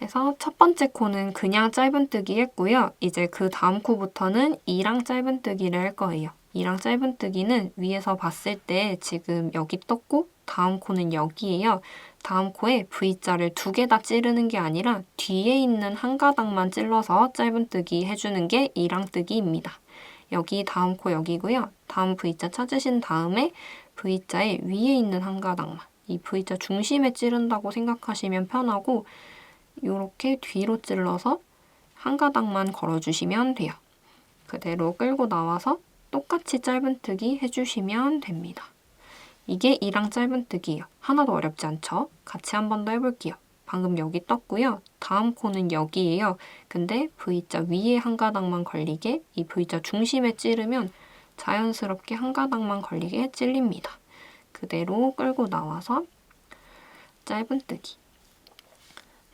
해서 첫 번째 코는 그냥 짧은뜨기 했고요. 이제 그 다음 코부터는 이랑 짧은뜨기를 할 거예요. 이랑 짧은뜨기는 위에서 봤을 때 지금 여기 떴고 다음 코는 여기예요. 다음 코에 V자를 두 개 다 찌르는 게 아니라 뒤에 있는 한 가닥만 찔러서 짧은뜨기 해주는 게 이랑뜨기입니다. 여기 다음 코 여기고요. 다음 V자 찾으신 다음에 V자의 위에 있는 한 가닥만 이 V자 중심에 찌른다고 생각하시면 편하고 이렇게 뒤로 찔러서 한 가닥만 걸어주시면 돼요. 그대로 끌고 나와서 똑같이 짧은뜨기 해주시면 됩니다. 이게 이랑 짧은뜨기예요. 하나도 어렵지 않죠? 같이 한 번 더 해볼게요. 방금 여기 떴고요. 다음 코는 여기예요. 근데 V자 위에 한 가닥만 걸리게 이 V자 중심에 찌르면 자연스럽게 한 가닥만 걸리게 찔립니다. 그대로 끌고 나와서 짧은뜨기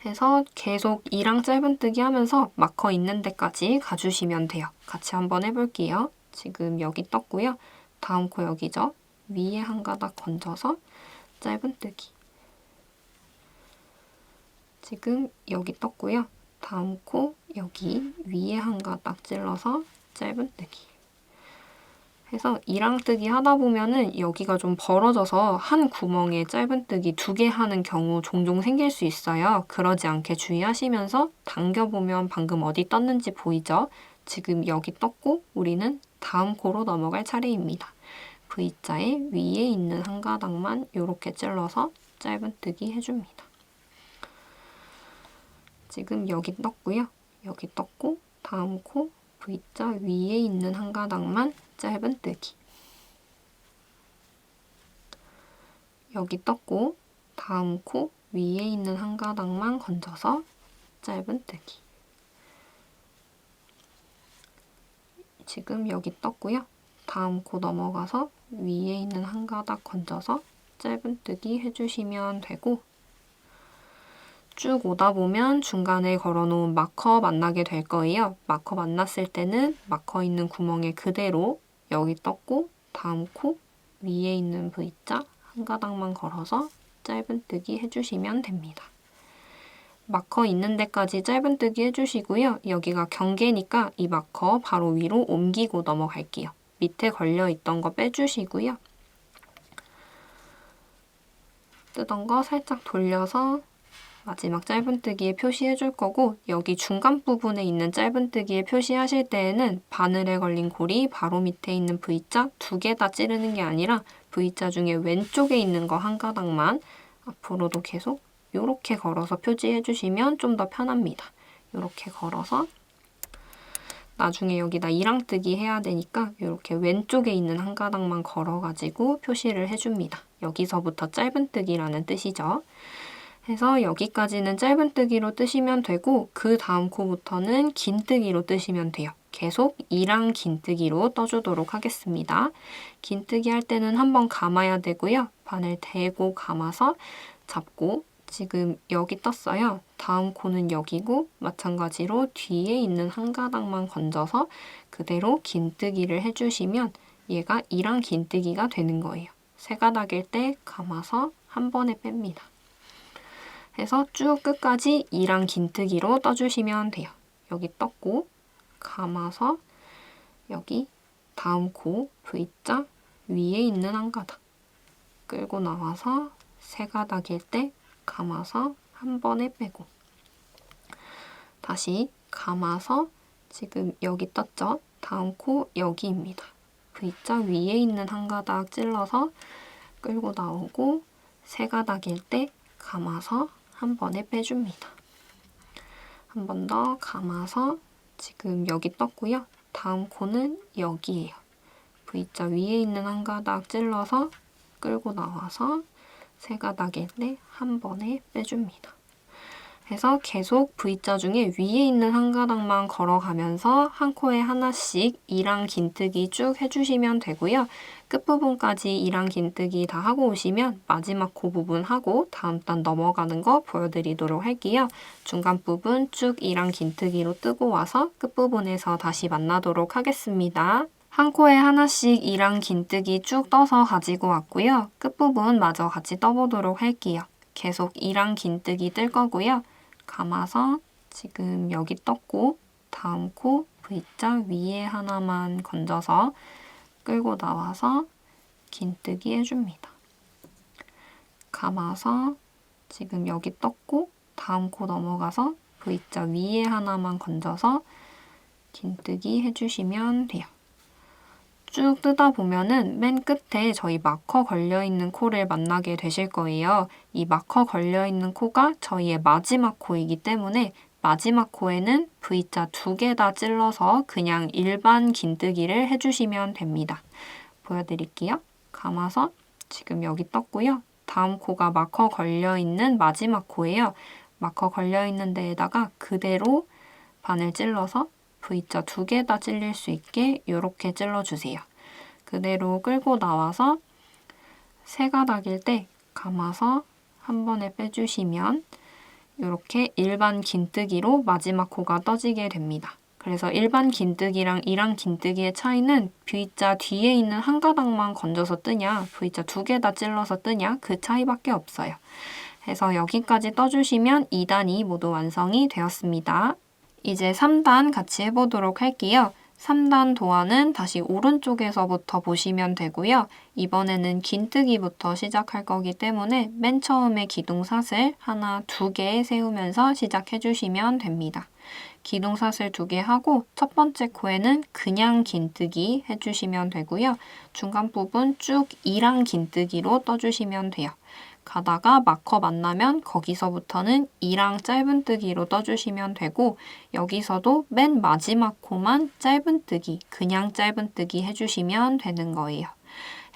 해서 계속 이랑 짧은뜨기 하면서 마커 있는 데까지 가주시면 돼요. 같이 한번 해볼게요. 지금 여기 떴고요. 다음 코 여기죠. 위에 한 가닥 건져서 짧은뜨기. 지금 여기 떴고요. 다음 코 여기 위에 한 가닥 찔러서 짧은뜨기. 해서 이랑뜨기 하다 보면은 여기가 좀 벌어져서 한 구멍에 짧은뜨기 두 개 하는 경우 종종 생길 수 있어요. 그러지 않게 주의하시면서 당겨보면 방금 어디 떴는지 보이죠? 지금 여기 떴고 우리는 다음 코로 넘어갈 차례입니다. V자의 위에 있는 한 가닥만 이렇게 찔러서 짧은뜨기 해줍니다. 지금 여기 떴고요. 여기 떴고 다음 코 V자 위에 있는 한 가닥만 짧은뜨기. 여기 떴고 다음 코 위에 있는 한 가닥만 건져서 짧은뜨기. 지금 여기 떴고요. 다음 코 넘어가서 위에 있는 한 가닥 건져서 짧은뜨기 해주시면 되고 쭉 오다 보면 중간에 걸어놓은 마커 만나게 될 거예요. 마커 만났을 때는 마커 있는 구멍에 그대로 여기 떴고 다음 코 위에 있는 V자 한 가닥만 걸어서 짧은뜨기 해주시면 됩니다. 마커 있는 데까지 짧은뜨기 해주시고요. 여기가 경계니까 이 마커 바로 위로 옮기고 넘어갈게요. 밑에 걸려있던 거 빼주시고요. 뜨던 거 살짝 돌려서 마지막 짧은뜨기에 표시해 줄 거고 여기 중간 부분에 있는 짧은뜨기에 표시하실 때에는 바늘에 걸린 골이 바로 밑에 있는 V자 2개 다 찌르는 게 아니라 V자 중에 왼쪽에 있는 거 한 가닥만 앞으로도 계속 이렇게 걸어서 표지해 주시면 좀 더 편합니다. 이렇게 걸어서 나중에 여기다 이랑뜨기 해야 되니까 이렇게 왼쪽에 있는 한 가닥만 걸어가지고 표시를 해줍니다. 여기서부터 짧은뜨기라는 뜻이죠. 해서 여기까지는 짧은뜨기로 뜨시면 되고 그 다음 코부터는 긴뜨기로 뜨시면 돼요. 계속 이랑 긴뜨기로 떠주도록 하겠습니다. 긴뜨기 할 때는 한번 감아야 되고요. 바늘 대고 감아서 잡고 지금 여기 떴어요. 다음 코는 여기고 마찬가지로 뒤에 있는 한 가닥만 건져서 그대로 긴뜨기를 해주시면 얘가 이랑 긴뜨기가 되는 거예요. 세 가닥일 때 감아서 한 번에 뺍니다. 해서 쭉 끝까지 이랑 긴뜨기로 떠주시면 돼요. 여기 떴고 감아서 여기 다음 코 V자 위에 있는 한 가닥 끌고 나와서 세 가닥일 때 감아서 한 번에 빼고 다시 감아서 지금 여기 떴죠? 다음 코 여기입니다. V자 위에 있는 한 가닥 찔러서 끌고 나오고 세 가닥일 때 감아서 한 번에 빼줍니다. 한 번 더 감아서 지금 여기 떴고요. 다음 코는 여기예요. V자 위에 있는 한 가닥 찔러서 끌고 나와서 세 가닥일 때 한 번에 빼줍니다. 해서 계속 V자 중에 위에 있는 한 가닥만 걸어가면서 한 코에 하나씩 이랑 긴뜨기 쭉 해주시면 되고요. 끝부분까지 이랑 긴뜨기 다 하고 오시면 마지막 코 부분 하고 다음 단 넘어가는 거 보여드리도록 할게요. 중간 부분 쭉 이랑 긴뜨기로 뜨고 와서 끝부분에서 다시 만나도록 하겠습니다. 한 코에 하나씩 이랑 긴뜨기 쭉 떠서 가지고 왔고요. 끝부분 마저 같이 떠보도록 할게요. 계속 이랑 긴뜨기 뜰 거고요. 감아서 지금 여기 떴고 다음 코 V자 위에 하나만 건져서 끌고 나와서 긴뜨기 해줍니다. 감아서 지금 여기 떴고 다음 코 넘어가서 V자 위에 하나만 건져서 긴뜨기 해주시면 돼요. 쭉 뜨다 보면은 맨 끝에 저희 마커 걸려있는 코를 만나게 되실 거예요. 이 마커 걸려있는 코가 저희의 마지막 코이기 때문에 마지막 코에는 V자 2개 다 찔러서 그냥 일반 긴뜨기를 해주시면 됩니다. 보여드릴게요. 감아서 지금 여기 떴고요. 다음 코가 마커 걸려있는 마지막 코예요. 마커 걸려있는 데에다가 그대로 바늘 찔러서 V자 2개 다 찔릴 수 있게 이렇게 찔러주세요. 그대로 끌고 나와서 세 가닥일 때 감아서 한 번에 빼주시면 이렇게 일반 긴뜨기로 마지막 코가 떠지게 됩니다. 그래서 일반 긴뜨기랑 이랑 긴뜨기의 차이는 V자 뒤에 있는 한 가닥만 건져서 뜨냐, V자 2개 다 찔러서 뜨냐 그 차이밖에 없어요. 해서 여기까지 떠주시면 2단이 모두 완성이 되었습니다. 이제 3단 같이 해보도록 할게요. 3단 도안은 다시 오른쪽에서부터 보시면 되고요. 이번에는 긴뜨기부터 시작할 거기 때문에 맨 처음에 기둥사슬 하나, 2개 세우면서 시작해주시면 됩니다. 기둥사슬 2개 하고 첫 번째 코에는 그냥 긴뜨기 해주시면 되고요. 중간 부분 쭉 이랑 긴뜨기로 떠주시면 돼요. 가다가 마커 만나면 거기서부터는 이랑 짧은뜨기로 떠주시면 되고 여기서도 맨 마지막 코만 짧은뜨기, 그냥 짧은뜨기 해주시면 되는 거예요.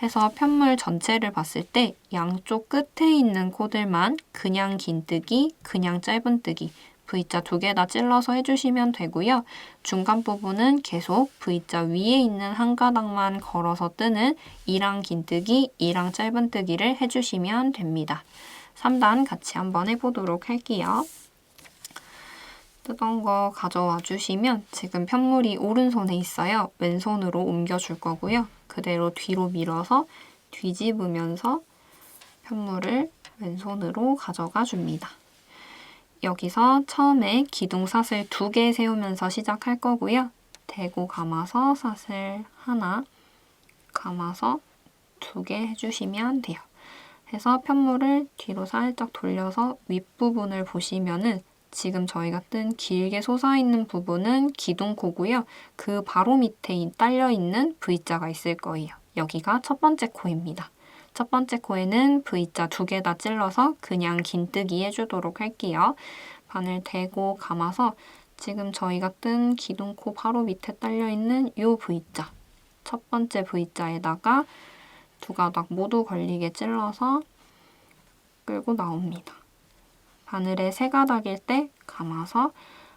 해서 편물 전체를 봤을 때 양쪽 끝에 있는 코들만 그냥 긴뜨기, 그냥 짧은뜨기 V자 2개 다 찔러서 해주시면 되고요. 중간 부분은 계속 V자 위에 있는 한 가닥만 걸어서 뜨는 이랑 긴뜨기, 이랑 짧은뜨기를 해주시면 됩니다. 3단 같이 한번 해보도록 할게요. 뜨던 거 가져와 주시면 지금 편물이 오른손에 있어요. 왼손으로 옮겨줄 거고요. 그대로 뒤로 밀어서 뒤집으면서 편물을 왼손으로 가져가 줍니다. 여기서 처음에 기둥사슬 2개 세우면서 시작할 거고요. 대고 감아서 사슬 하나, 감아서 2개 해주시면 돼요. 해서 편물을 뒤로 살짝 돌려서 윗부분을 보시면은 지금 저희가 뜬 길게 솟아있는 부분은 기둥코고요. 그 바로 밑에 딸려있는 V자가 있을 거예요. 여기가 첫 번째 코입니다. 첫 번째 코에는 V자 2개 다 찔러서 그냥 긴뜨기 해주도록 할게요. 바늘 대고 감아서 지금 저희가 뜬 기둥코 바로 밑에 딸려있는 이 V자, 첫 번째 V자에다가 2가닥 모두 걸리게 찔러서 끌고 나옵니다. 바늘에 3가닥일 때 감아서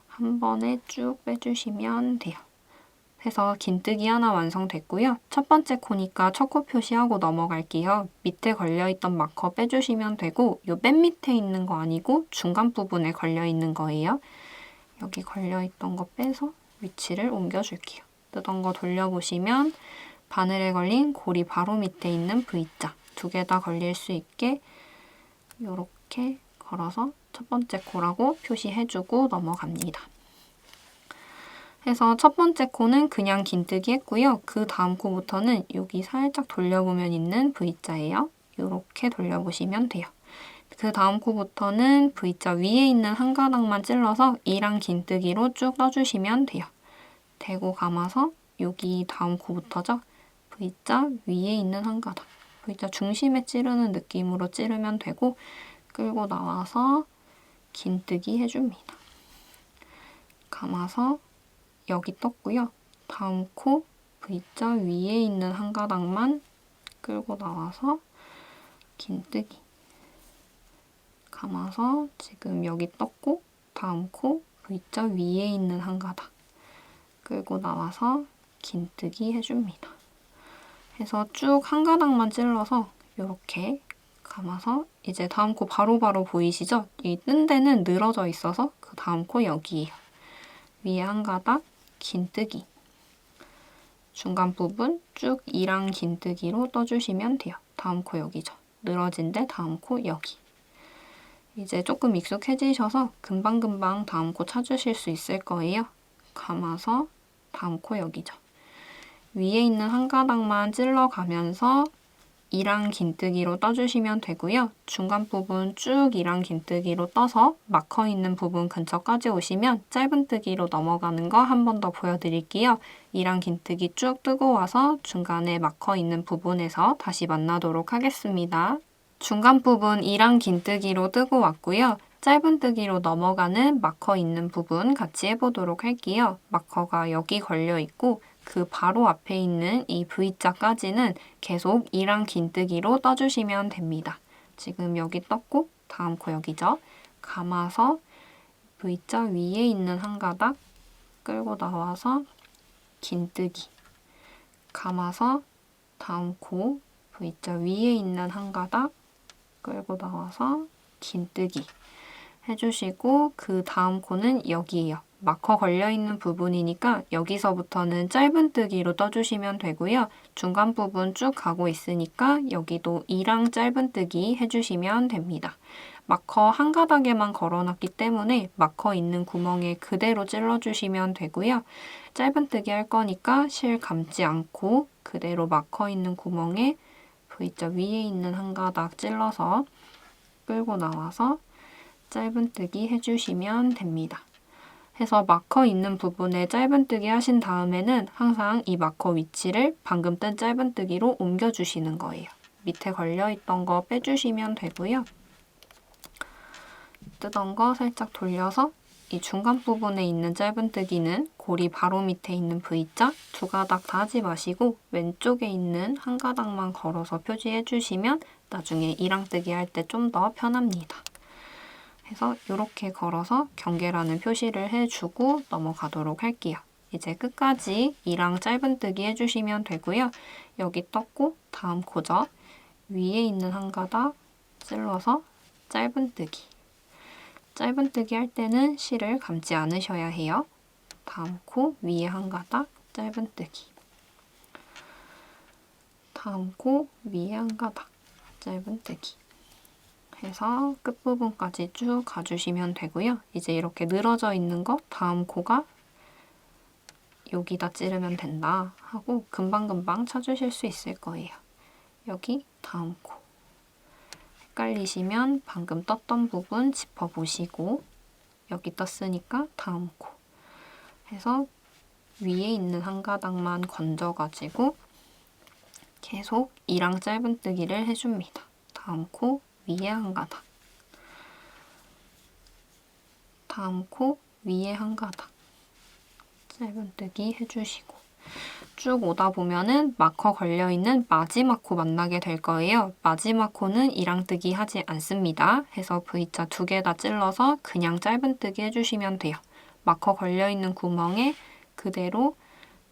한 번에 쭉 빼주시면 돼요. 해서 긴뜨기 하나 완성됐고요. 첫 번째 코니까 첫 코 표시하고 넘어갈게요. 밑에 걸려있던 마커 빼주시면 되고 요 맨 밑에 있는 거 아니고 중간 부분에 걸려있는 거예요. 여기 걸려있던 거 빼서 위치를 옮겨줄게요. 뜨던 거 돌려보시면 바늘에 걸린 고리 바로 밑에 있는 V자 2개 다 걸릴 수 있게 이렇게 걸어서 첫 번째 코라고 표시해주고 넘어갑니다. 해서 첫 번째 코는 그냥 긴뜨기 했고요. 그 다음 코부터는 여기 살짝 돌려보면 있는 V자예요. 이렇게 돌려보시면 돼요. 그 다음 코부터는 V자 위에 있는 한 가닥만 찔러서 E랑 긴뜨기로 쭉 떠주시면 돼요. 대고 감아서 여기 다음 코부터죠. V자 위에 있는 한 가닥. V자 중심에 찌르는 느낌으로 찌르면 되고 끌고 나와서 긴뜨기 해줍니다. 감아서 여기 떴고요. 다음 코 V자 위에 있는 한 가닥만 끌고 나와서 긴뜨기. 감아서 지금 여기 떴고 다음 코 V자 위에 있는 한 가닥 끌고 나와서 긴뜨기 해줍니다. 해서 쭉 한 가닥만 찔러서 이렇게 감아서 이제 다음 코 바로바로 보이시죠? 이 뜬 데는 늘어져 있어서 그 다음 코 여기예요. 위에 한 가닥 긴뜨기. 중간 부분 쭉 E랑 긴뜨기로 떠주시면 돼요. 다음 코 여기죠. 늘어진 데 다음 코 여기. 이제 조금 익숙해지셔서 금방금방 다음 코 찾으실 수 있을 거예요. 감아서 다음 코 여기죠. 위에 있는 한 가닥만 찔러가면서 E랑 긴뜨기로 떠주시면 되고요. 중간 부분 쭉 E랑 긴뜨기로 떠서 마커 있는 부분 근처까지 오시면 짧은뜨기로 넘어가는 거 한 번 더 보여드릴게요. E랑 긴뜨기 쭉 뜨고 와서 중간에 마커 있는 부분에서 다시 만나도록 하겠습니다. 중간 부분 E랑 긴뜨기로 뜨고 왔고요. 짧은뜨기로 넘어가는 마커 있는 부분 같이 해보도록 할게요. 마커가 여기 걸려있고 그 바로 앞에 있는 이 V자까지는 계속 E랑 긴뜨기로 떠주시면 됩니다. 지금 여기 떴고 다음 코 여기죠. 감아서 V자 위에 있는 한 가닥 끌고 나와서 긴뜨기. 감아서 다음 코 V자 위에 있는 한 가닥 끌고 나와서 긴뜨기 해주시고 그 다음 코는 여기예요. 마커 걸려있는 부분이니까 여기서부터는 짧은뜨기로 떠주시면 되고요. 중간 부분 쭉 가고 있으니까 여기도 E랑 짧은뜨기 해주시면 됩니다. 마커 한 가닥에만 걸어놨기 때문에 마커 있는 구멍에 그대로 찔러주시면 되고요. 짧은뜨기 할 거니까 실 감지 않고 그대로 마커 있는 구멍에 V자 위에 있는 한 가닥 찔러서 끌고 나와서 짧은뜨기 해주시면 됩니다. 해서 마커 있는 부분에 짧은뜨기 하신 다음에는 항상 이 마커 위치를 방금 뜬 짧은뜨기로 옮겨주시는 거예요. 밑에 걸려있던 거 빼주시면 되고요. 뜨던 거 살짝 돌려서 이 중간 부분에 있는 짧은뜨기는 고리 바로 밑에 있는 V자 2가닥 다 하지 마시고 왼쪽에 있는 한 가닥만 걸어서 표시해주시면 나중에 E랑뜨기 할 때 좀 더 편합니다. 해서 이렇게 걸어서 경계라는 표시를 해주고 넘어가도록 할게요. 이제 끝까지 E랑 짧은뜨기 해주시면 되고요. 여기 떴고 다음 코죠. 위에 있는 한 가닥 찔러서 짧은뜨기. 짧은뜨기 할 때는 실을 감지 않으셔야 해요. 다음 코 위에 한 가닥 짧은뜨기. 다음 코 위에 한 가닥 짧은뜨기. 해서 끝부분까지 쭉 가주시면 되고요. 이제 이렇게 늘어져 있는 거 다음 코가 여기다 찌르면 된다 하고 금방금방 찾으실 수 있을 거예요. 여기 다음 코. 헷갈리시면 방금 떴던 부분 짚어보시고 여기 떴으니까 다음 코. 해서 위에 있는 한 가닥만 건져가지고 계속 이랑 짧은뜨기를 해줍니다. 다음 코 위에 한 가닥. 다음 코 위에 한 가닥. 짧은뜨기 해주시고 쭉 오다 보면은 마커 걸려있는 마지막 코 만나게 될 거예요. 마지막 코는 이랑뜨기 하지 않습니다. 해서 V자 2개 다 찔러서 그냥 짧은뜨기 해주시면 돼요. 마커 걸려있는 구멍에 그대로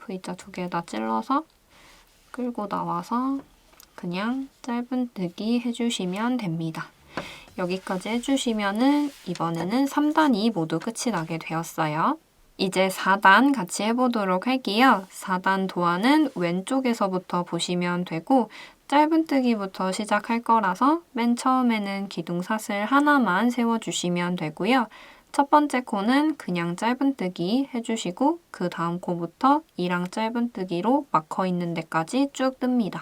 V자 2개 다 찔러서 끌고 나와서 그냥 짧은뜨기 해주시면 됩니다. 여기까지 해주시면은 이번에는 3단이 모두 끝이 나게 되었어요. 이제 4단 같이 해보도록 할게요. 4단 도안은 왼쪽에서부터 보시면 되고 짧은뜨기부터 시작할 거라서 맨 처음에는 기둥사슬 하나만 세워주시면 되고요. 첫 번째 코는 그냥 짧은뜨기 해주시고 그 다음 코부터 이랑 짧은뜨기로 마커 있는 데까지 쭉 뜹니다.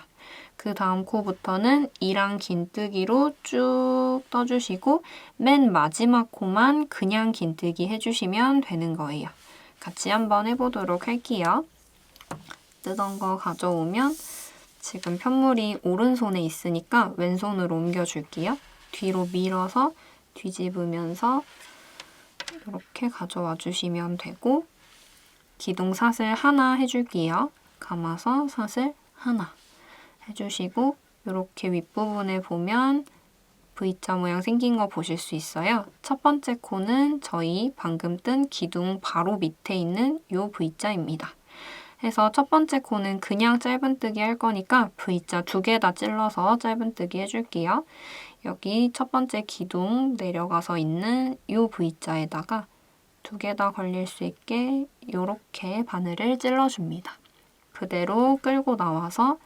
그 다음 코부터는 이랑 긴뜨기로 쭉 떠주시고 맨 마지막 코만 그냥 긴뜨기 해주시면 되는 거예요. 같이 한번 해보도록 할게요. 뜨던 거 가져오면 지금 편물이 오른손에 있으니까 왼손으로 옮겨줄게요. 뒤로 밀어서 뒤집으면서 이렇게 가져와 주시면 되고 기둥 사슬 하나 해줄게요. 감아서 사슬 하나 해주시고 이렇게 윗부분에 보면 V자 모양 생긴 거 보실 수 있어요. 첫 번째 코는 저희 방금 뜬 기둥 바로 밑에 있는 요 V자입니다. 해서 첫 번째 코는 그냥 짧은뜨기 할 거니까 V자 2개 다 찔러서 짧은뜨기 해줄게요. 여기 첫 번째 기둥 내려가서 있는 요 V자에다가 2개 다 걸릴 수 있게 이렇게 바늘을 찔러줍니다. 그대로 끌고 나와서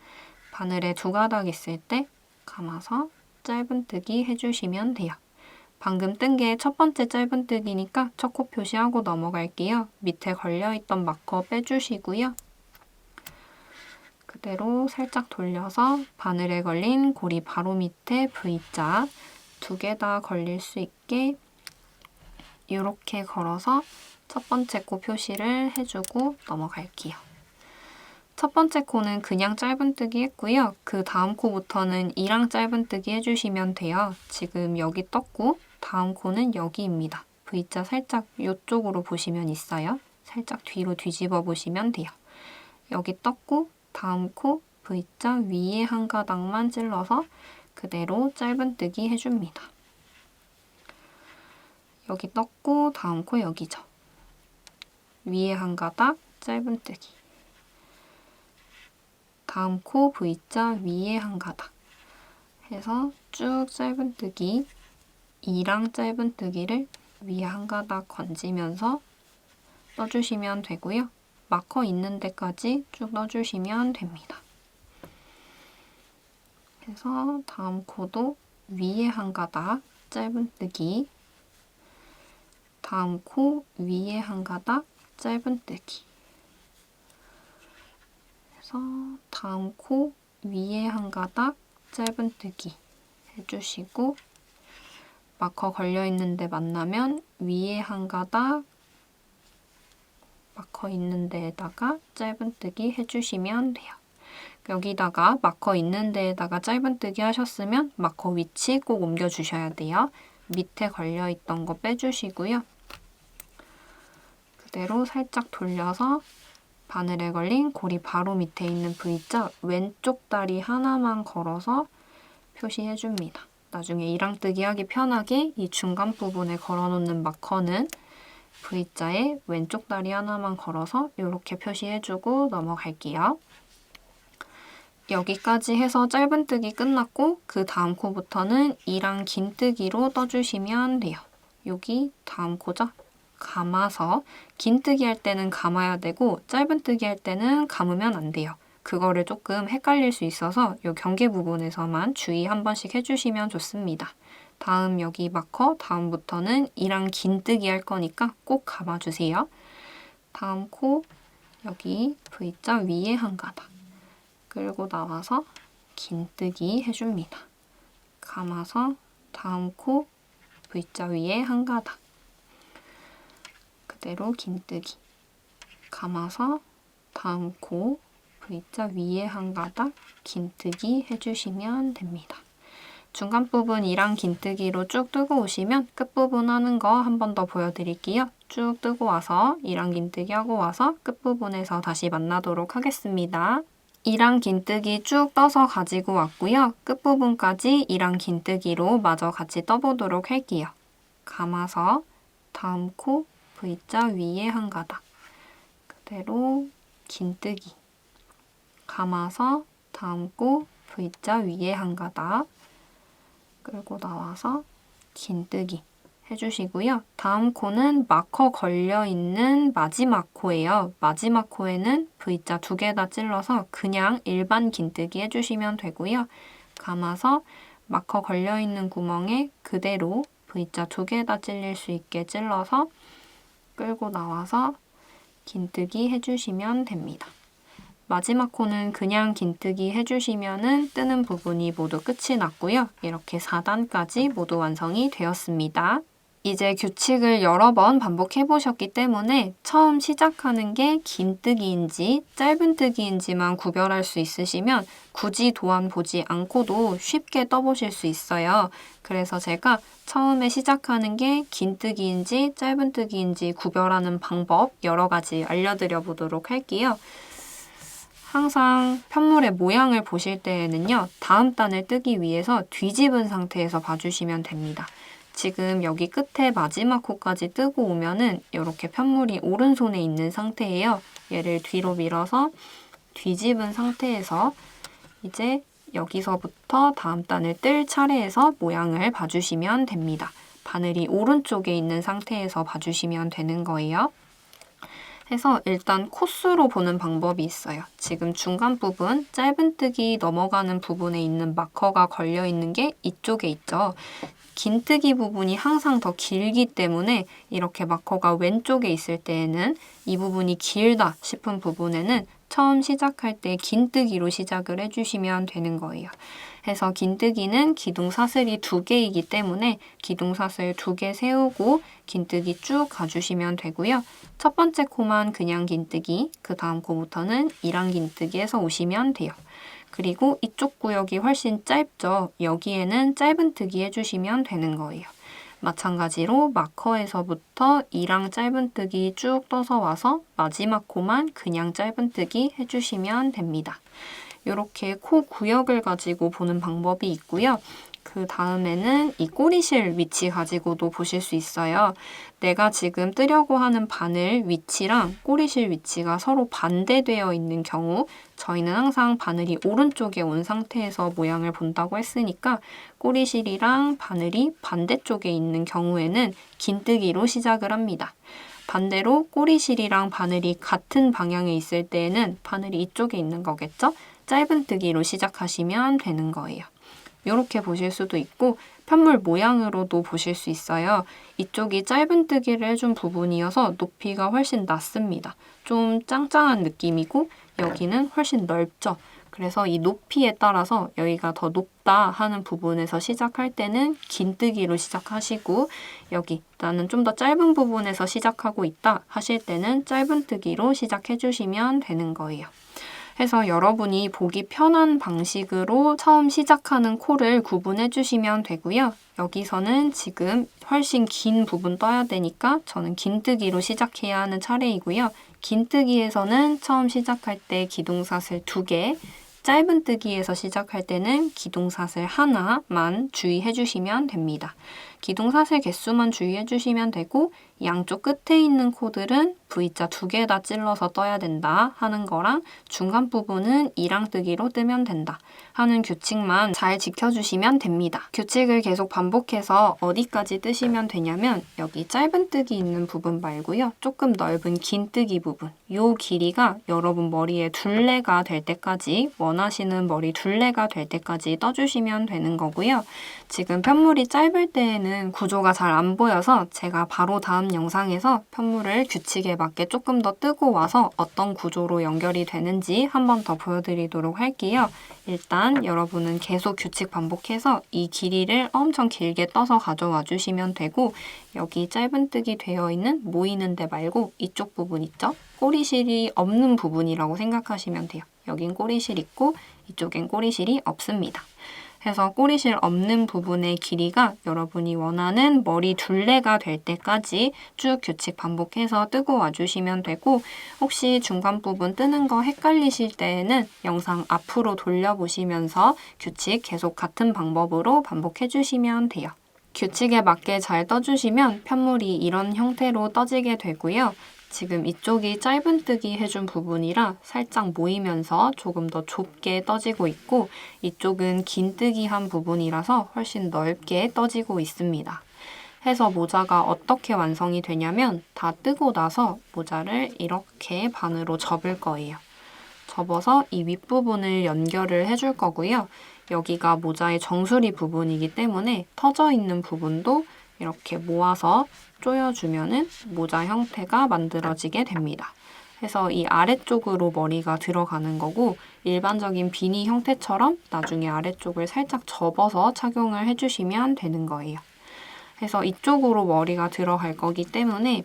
바늘에 2가닥 있을 때 감아서 짧은뜨기 해주시면 돼요. 방금 뜬 게 첫 번째 짧은뜨기니까 첫 코 표시하고 넘어갈게요. 밑에 걸려있던 마커 빼주시고요. 그대로 살짝 돌려서 바늘에 걸린 고리 바로 밑에 V자 2개 다 걸릴 수 있게 이렇게 걸어서 첫 번째 코 표시를 해주고 넘어갈게요. 첫 번째 코는 그냥 짧은뜨기 했고요. 그 다음 코부터는 이랑 짧은뜨기 해주시면 돼요. 지금 여기 떴고 다음 코는 여기입니다. V자 살짝 이쪽으로 보시면 있어요. 살짝 뒤로 뒤집어 보시면 돼요. 여기 떴고 다음 코 V자 위에 한 가닥만 찔러서 그대로 짧은뜨기 해줍니다. 여기 떴고 다음 코 여기죠. 위에 한 가닥 짧은뜨기. 다음 코 V자 위에 한 가닥 해서 쭉 짧은뜨기, 이랑 짧은뜨기를 위에 한 가닥 건지면서 떠주시면 되고요. 마커 있는 데까지 쭉 넣어주시면 됩니다. 그래서 다음 코도 위에 한 가닥 짧은뜨기, 다음 코 위에 한 가닥 짧은뜨기, 그래서 다음 코 위에 한 가닥 짧은뜨기 해주시고 마커 걸려있는 데 만나면 위에 한 가닥 마커 있는 데에다가 짧은뜨기 해주시면 돼요. 여기다가 마커 있는 데에다가 짧은뜨기 하셨으면 마커 위치 꼭 옮겨주셔야 돼요. 밑에 걸려있던 거 빼주시고요. 그대로 살짝 돌려서 바늘에 걸린 고리 바로 밑에 있는 V자 왼쪽 다리 하나만 걸어서 표시해줍니다. 나중에 이랑뜨기 하기 편하게 이 중간 부분에 걸어놓는 마커는 V자에 왼쪽 다리 하나만 걸어서 이렇게 표시해주고 넘어갈게요. 여기까지 해서 짧은뜨기 끝났고 그 다음 코부터는 이랑 긴뜨기로 떠주시면 돼요. 여기 다음 코죠? 감아서 긴뜨기 할 때는 감아야 되고 짧은뜨기 할 때는 감으면 안 돼요. 그거를 조금 헷갈릴 수 있어서 이 경계 부분에서만 주의 한 번씩 해주시면 좋습니다. 다음 여기 마커, 다음부터는 이랑 긴뜨기 할 거니까 꼭 감아주세요. 다음 코, 여기 V자 위에 한 가닥. 끌고 나와서 긴뜨기 해줍니다. 감아서 다음 코, V자 위에 한 가닥. 그대로 긴뜨기. 감아서 다음 코, V자 위에 한 가닥 긴뜨기 해주시면 됩니다. 중간 부분 이랑 긴뜨기로 쭉 뜨고 오시면 끝부분 하는 거 한 번 더 보여드릴게요. 쭉 뜨고 와서 이랑 긴뜨기 하고 와서 끝부분에서 다시 만나도록 하겠습니다. 이랑 긴뜨기 쭉 떠서 가지고 왔고요. 끝부분까지 이랑 긴뜨기로 마저 같이 떠보도록 할게요. 감아서 다음 코 V자 위에 한 가닥. 그대로 긴뜨기. 감아서 다음 코 V자 위에 한 가닥. 끌고 나와서 긴뜨기 해주시고요. 다음 코는 마커 걸려있는 마지막 코예요. 마지막 코에는 V자 2개 다 찔러서 그냥 일반 긴뜨기 해주시면 되고요. 감아서 마커 걸려있는 구멍에 그대로 V자 2개 다 찔릴 수 있게 찔러서 끌고 나와서 긴뜨기 해주시면 됩니다. 마지막 코는 그냥 긴뜨기 해주시면은 뜨는 부분이 모두 끝이 났고요. 이렇게 4단까지 모두 완성이 되었습니다. 이제 규칙을 여러 번 반복해 보셨기 때문에 처음 시작하는 게 긴뜨기인지 짧은뜨기인지만 구별할 수 있으시면 굳이 도안 보지 않고도 쉽게 떠보실 수 있어요. 그래서 제가 처음에 시작하는 게 긴뜨기인지 짧은뜨기인지 구별하는 방법 여러 가지 알려드려 보도록 할게요. 항상 편물의 모양을 보실 때에는요. 다음 단을 뜨기 위해서 뒤집은 상태에서 봐주시면 됩니다. 지금 여기 끝에 마지막 코까지 뜨고 오면은 이렇게 편물이 오른손에 있는 상태예요. 얘를 뒤로 밀어서 뒤집은 상태에서 이제 여기서부터 다음 단을 뜰 차례에서 모양을 봐주시면 됩니다. 바늘이 오른쪽에 있는 상태에서 봐주시면 되는 거예요. 해서 일단 코스로 보는 방법이 있어요. 지금 중간 부분, 짧은뜨기 넘어가는 부분에 있는 마커가 걸려있는 게 이쪽에 있죠. 긴뜨기 부분이 항상 더 길기 때문에 이렇게 마커가 왼쪽에 있을 때에는 이 부분이 길다 싶은 부분에는 처음 시작할 때 긴뜨기로 시작을 해주시면 되는 거예요. 해서 긴뜨기는 기둥사슬이 2개이기 때문에 기둥사슬 2개 세우고 긴뜨기 쭉 가주시면 되고요. 첫 번째 코만 그냥 긴뜨기, 그 다음 코부터는 이랑 긴뜨기해서 오시면 돼요. 그리고 이쪽 구역이 훨씬 짧죠. 여기에는 짧은뜨기 해주시면 되는 거예요. 마찬가지로 마커에서부터 이랑 짧은뜨기 쭉 떠서 와서 마지막 코만 그냥 짧은뜨기 해주시면 됩니다. 이렇게 코 구역을 가지고 보는 방법이 있고요. 그 다음에는 이 꼬리실 위치 가지고도 보실 수 있어요. 내가 지금 뜨려고 하는 바늘 위치랑 꼬리실 위치가 서로 반대되어 있는 경우 저희는 항상 바늘이 오른쪽에 온 상태에서 모양을 본다고 했으니까 꼬리실이랑 바늘이 반대쪽에 있는 경우에는 긴뜨기로 시작을 합니다. 반대로 꼬리실이랑 바늘이 같은 방향에 있을 때에는 바늘이 이쪽에 있는 거겠죠? 짧은뜨기로 시작하시면 되는 거예요. 이렇게 보실 수도 있고 편물 모양으로도 보실 수 있어요. 이쪽이 짧은뜨기를 해준 부분이어서 높이가 훨씬 낮습니다. 좀 짱짱한 느낌이고 여기는 훨씬 넓죠. 그래서 이 높이에 따라서 여기가 더 높다 하는 부분에서 시작할 때는 긴뜨기로 시작하시고 여기 나는 좀 더 짧은 부분에서 시작하고 있다 하실 때는 짧은뜨기로 시작해 주시면 되는 거예요. 해서 여러분이 보기 편한 방식으로 처음 시작하는 코를 구분해 주시면 되고요. 여기서는 지금 훨씬 긴 부분 떠야 되니까 저는 긴뜨기로 시작해야 하는 차례이고요. 긴뜨기에서는 처음 시작할 때 기둥사슬 2개, 짧은뜨기에서 시작할 때는 기둥사슬 하나만 주의해 주시면 됩니다. 기둥사슬 개수만 주의해 주시면 되고 양쪽 끝에 있는 코들은 V자 2개 다 찔러서 떠야 된다 하는 거랑 중간 부분은 이랑뜨기로 뜨면 된다 하는 규칙만 잘 지켜주시면 됩니다. 규칙을 계속 반복해서 어디까지 뜨시면 되냐면 여기 짧은뜨기 있는 부분 말고요. 조금 넓은 긴뜨기 부분, 요 길이가 여러분 머리에 둘레가 될 때까지, 원하시는 머리 둘레가 될 때까지 떠주시면 되는 거고요. 지금 편물이 짧을 때에는 구조가 잘 안 보여서 제가 바로 다음 영상에서 편물을 규칙에 맞게 조금 더 뜨고 와서 어떤 구조로 연결이 되는지 한 번 더 보여드리도록 할게요. 일단 여러분은 계속 규칙 반복해서 이 길이를 엄청 길게 떠서 가져와 주시면 되고, 여기 짧은뜨기 되어 있는 모이는 데 말고 이쪽 부분 있죠? 꼬리실이 없는 부분이라고 생각하시면 돼요. 여긴 꼬리실 있고 이쪽엔 꼬리실이 없습니다. 그래서 꼬리실 없는 부분의 길이가 여러분이 원하는 머리 둘레가 될 때까지 쭉 규칙 반복해서 뜨고 와주시면 되고, 혹시 중간 부분 뜨는 거 헷갈리실 때에는 영상 앞으로 돌려보시면서 규칙 계속 같은 방법으로 반복해주시면 돼요. 규칙에 맞게 잘 떠주시면 편물이 이런 형태로 떠지게 되고요. 지금 이쪽이 짧은뜨기 해준 부분이라 살짝 모이면서 조금 더 좁게 떠지고 있고, 이쪽은 긴뜨기 한 부분이라서 훨씬 넓게 떠지고 있습니다. 해서 모자가 어떻게 완성이 되냐면 다 뜨고 나서 모자를 이렇게 반으로 접을 거예요. 접어서 이 윗부분을 연결을 해줄 거고요. 여기가 모자의 정수리 부분이기 때문에 터져 있는 부분도 이렇게 모아서 조여주면은 모자 형태가 만들어지게 됩니다. 그래서 이 아래쪽으로 머리가 들어가는 거고, 일반적인 비니 형태처럼 나중에 아래쪽을 살짝 접어서 착용을 해주시면 되는 거예요. 그래서 이쪽으로 머리가 들어갈 거기 때문에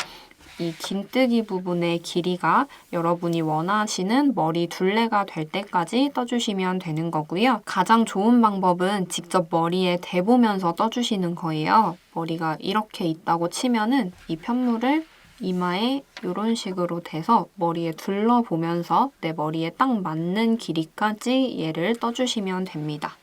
이 긴뜨기 부분의 길이가 여러분이 원하시는 머리 둘레가 될 때까지 떠주시면 되는 거고요. 가장 좋은 방법은 직접 머리에 대보면서 떠주시는 거예요. 머리가 이렇게 있다고 치면은 이 편물을 이마에 이런 식으로 대서 머리에 둘러보면서 내 머리에 딱 맞는 길이까지 얘를 떠주시면 됩니다.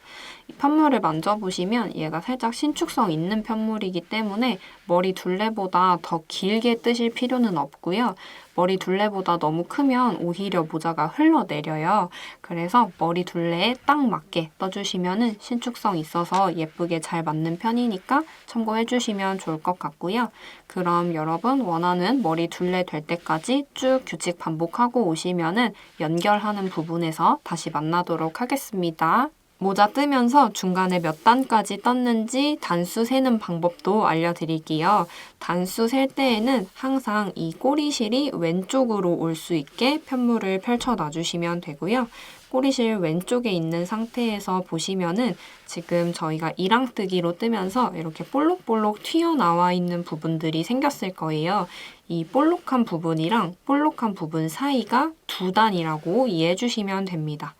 이 편물을 만져보시면 얘가 살짝 신축성 있는 편물이기 때문에 머리 둘레보다 더 길게 뜨실 필요는 없고요. 머리 둘레보다 너무 크면 오히려 모자가 흘러내려요. 그래서 머리 둘레에 딱 맞게 떠주시면 신축성 있어서 예쁘게 잘 맞는 편이니까 참고해주시면 좋을 것 같고요. 그럼 여러분 원하는 머리 둘레 될 때까지 쭉 규칙 반복하고 오시면 연결하는 부분에서 다시 만나도록 하겠습니다. 모자 뜨면서 중간에 몇 단까지 떴는지 단수 세는 방법도 알려드릴게요. 단수 셀 때에는 항상 이 꼬리실이 왼쪽으로 올 수 있게 편물을 펼쳐 놔주시면 되고요. 꼬리실 왼쪽에 있는 상태에서 보시면은 지금 저희가 이랑뜨기로 뜨면서 이렇게 볼록볼록 튀어나와 있는 부분들이 생겼을 거예요. 이 볼록한 부분이랑 볼록한 부분 사이가 2단이라고 이해해 주시면 됩니다.